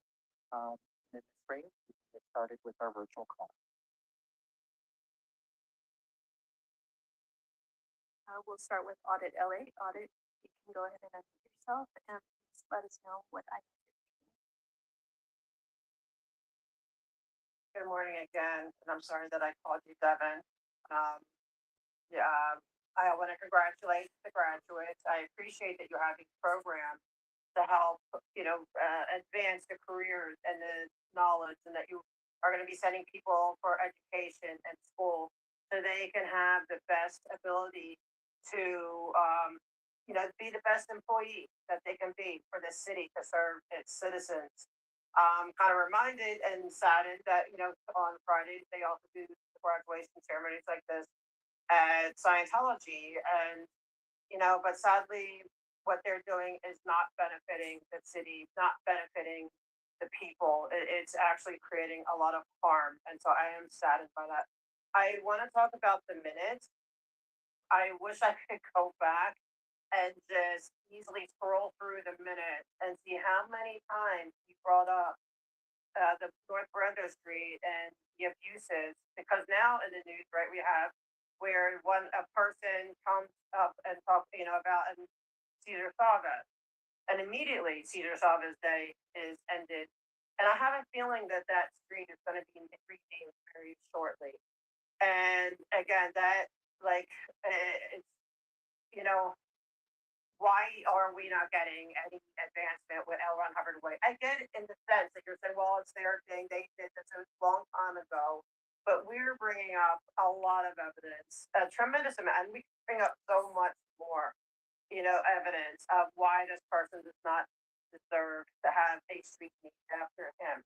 In this frame, we can get started with our virtual call. We'll start with Audit LA. Audit, you can go ahead and unmute yourself and please let us know what item. Good morning again, and I'm sorry that I called you Devin. I want to congratulate the graduates. I appreciate that you have these programs to help, advance the careers and the knowledge, and that you are going to be sending people for education and school so they can have the best ability to, be the best employee that they can be for the city to serve its citizens. Kind of reminded and saddened that, on Fridays, they also do the graduation ceremonies like this at Scientology. And, but sadly, what they're doing is not benefiting the city, not benefiting the people. It's actually creating a lot of harm. And so I am saddened by that. I want to talk about the minutes. I wish I could go back and just easily scroll through the minutes and see how many times you brought up the North Brenda Street and the abuses, because now in the news, right, we have where a person comes up and talks, about Cesar Chavez, and immediately Cesar Chavez Day is ended, and I have a feeling that street is going to be renamed very shortly. And again, that it's why are we not getting any advancement with L. Ron Hubbard Way? I get it in the sense that you're saying, well, it's their thing. They did this a long time ago. But we're bringing up a lot of evidence, a tremendous amount. And we bring up so much more, evidence of why this person does not deserve to have a street named after him.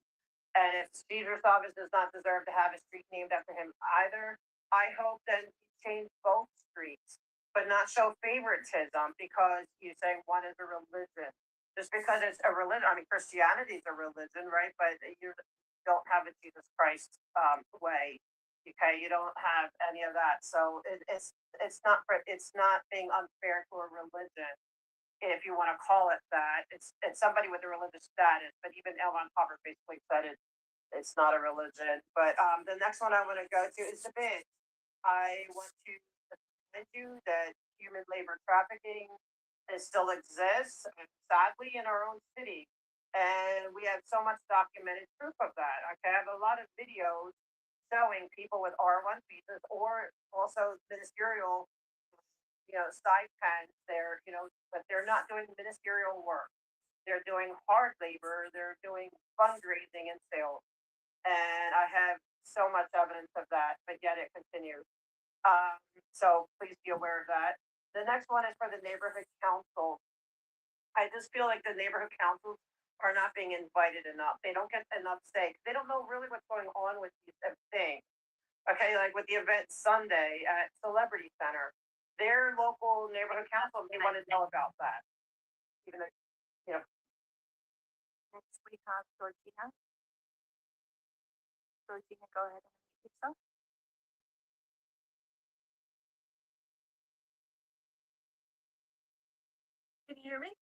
And if Cesar Chavez does not deserve to have a street named after him either, I hope that he change both streets, but not show favoritism because you say one is a religion. Just because it's a religion, Christianity is a religion, right? But you don't have a Jesus Christ way. Okay, you don't have any of that. So it's not being unfair to a religion, if you want to call it that. It's somebody with a religious status. But even L. Ron Hubbard basically said it's not a religion. But the next one I want to go to is the bid. I want to remind you that human labor trafficking still exists, sadly, in our own city. And we have so much documented proof of that. Okay, I have a lot of videos showing people with R1 visas or also ministerial, stipends. But they're not doing ministerial work. They're doing hard labor. They're doing fundraising and sales. And I have so much evidence of that, but yet it continues. So please be aware of that. The next one is for the neighborhood council. I just feel like the neighborhood councils are not being invited enough. They don't get enough say. They don't know really what's going on with these things. Okay, like with the event Sunday at Celebrity Center, their local neighborhood council may want to know about that. Even though, Next we have Georgina. Georgina, go ahead and unmute yourself. Can you hear me?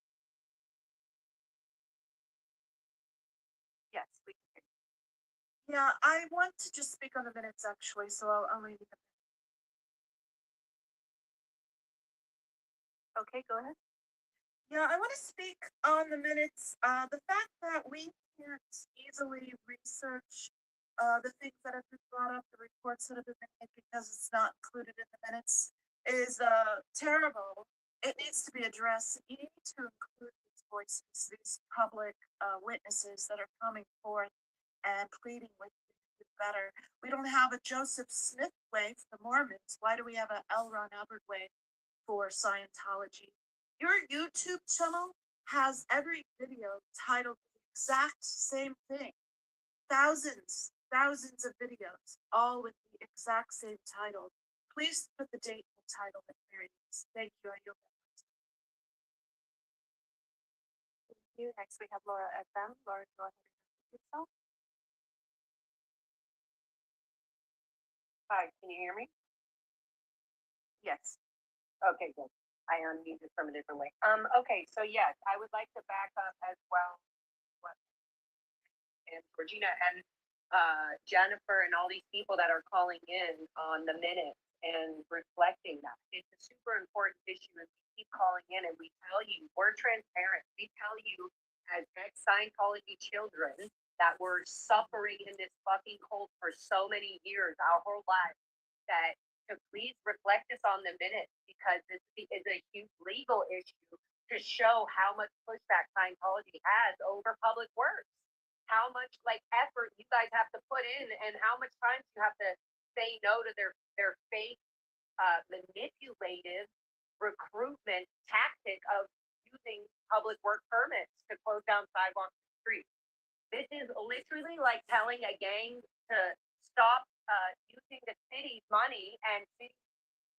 Yes, we can hear you. Yeah, I want to just speak on the minutes actually, so I'll leave it. Okay, go ahead. Yeah, I want to speak on the minutes. The fact that we can't easily research the things that have been brought up, the reports that have been made, because it's not included in the minutes, is terrible. It needs to be addressed. You need to include these voices, these public witnesses that are coming forth and pleading with you to do better. We don't have a Joseph Smith way for the Mormons. Why do we have a L. Ron Hubbard way for Scientology? Your YouTube channel has every video titled the exact same thing. Thousands of videos, all with the exact same title. Please put the date and title in there. Thank you. I yield back. Thank you. Next we have Laura FM. Laura, go ahead and introduce yourself. Hi, can you hear me? Yes. Okay, good. I unmuted from a different way. Okay, so yes, I would like to back up as well. And Georgina and Jennifer and all these people that are calling in on the minutes and reflecting that. It's a super important issue, and we keep calling in and we tell you, we're transparent. We tell you as ex-Scientology children that we're suffering in this fucking cult for so many years, our whole lives, that to please reflect this on the minutes, because this is a huge legal issue to show how much pushback Scientology has over public works. How much effort you guys have to put in, and how much time you have to say no to their fake, manipulative recruitment tactic of using public work permits to close down sidewalks and streets. This is literally like telling a gang to stop using the city's money and city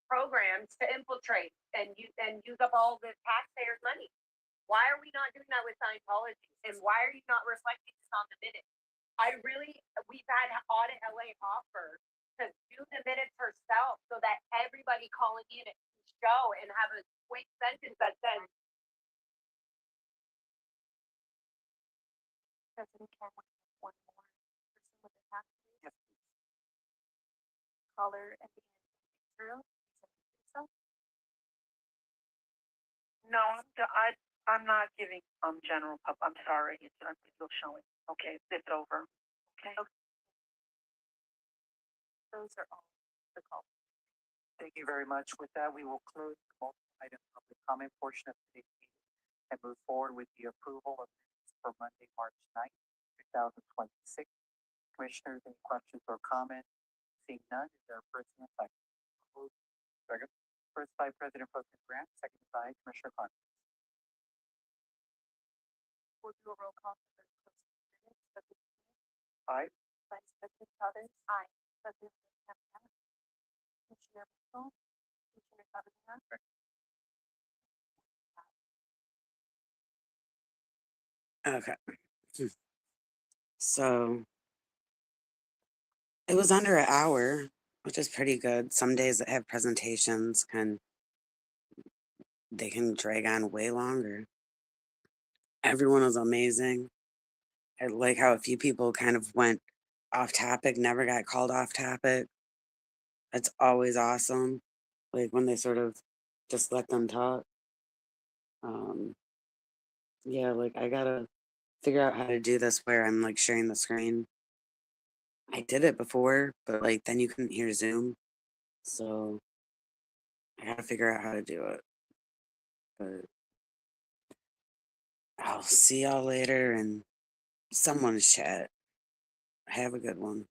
programs to infiltrate and use up all the taxpayers' money. Why are we not doing that with Scientology? And why are you not reflecting this on the minutes? We've had Audit LA offer to do the minutes herself so that everybody calling in can show and have a quick sentence that says, President, can we have one more person with a tax? Yes, please. Caller and the Israel. No, I'm not giving general pub. I'm sorry, I'm still showing. Okay, it's over. Okay. Those are all the calls. Thank you very much. With that, we will close the multi-item public comment portion of today's meeting and move forward with the approval of minutes for Monday, March 9th, 2026. Commissioners, any questions or comments? Seeing none, is there a person in fact? Second. First by President Pro Tem Grant, second by Commissioner Constance. We'll do a roll call for the closing minutes of the meeting. Aye. Vice President Chavez. Aye. President Campana. Commissioner Mitchell. Commissioner Sabatino. Okay. So it was under an hour, which is pretty good. Some days that have presentations they can drag on way longer. Everyone was amazing. I like how a few people kind of went off topic, never got called off topic. That's always awesome. Like when they sort of just let them talk. Yeah, like I gotta figure out how to do this where I'm like sharing the screen. I did it before, but like then you couldn't hear Zoom. So I gotta figure out how to do it. But I'll see y'all later and someone's chat. Have a good one.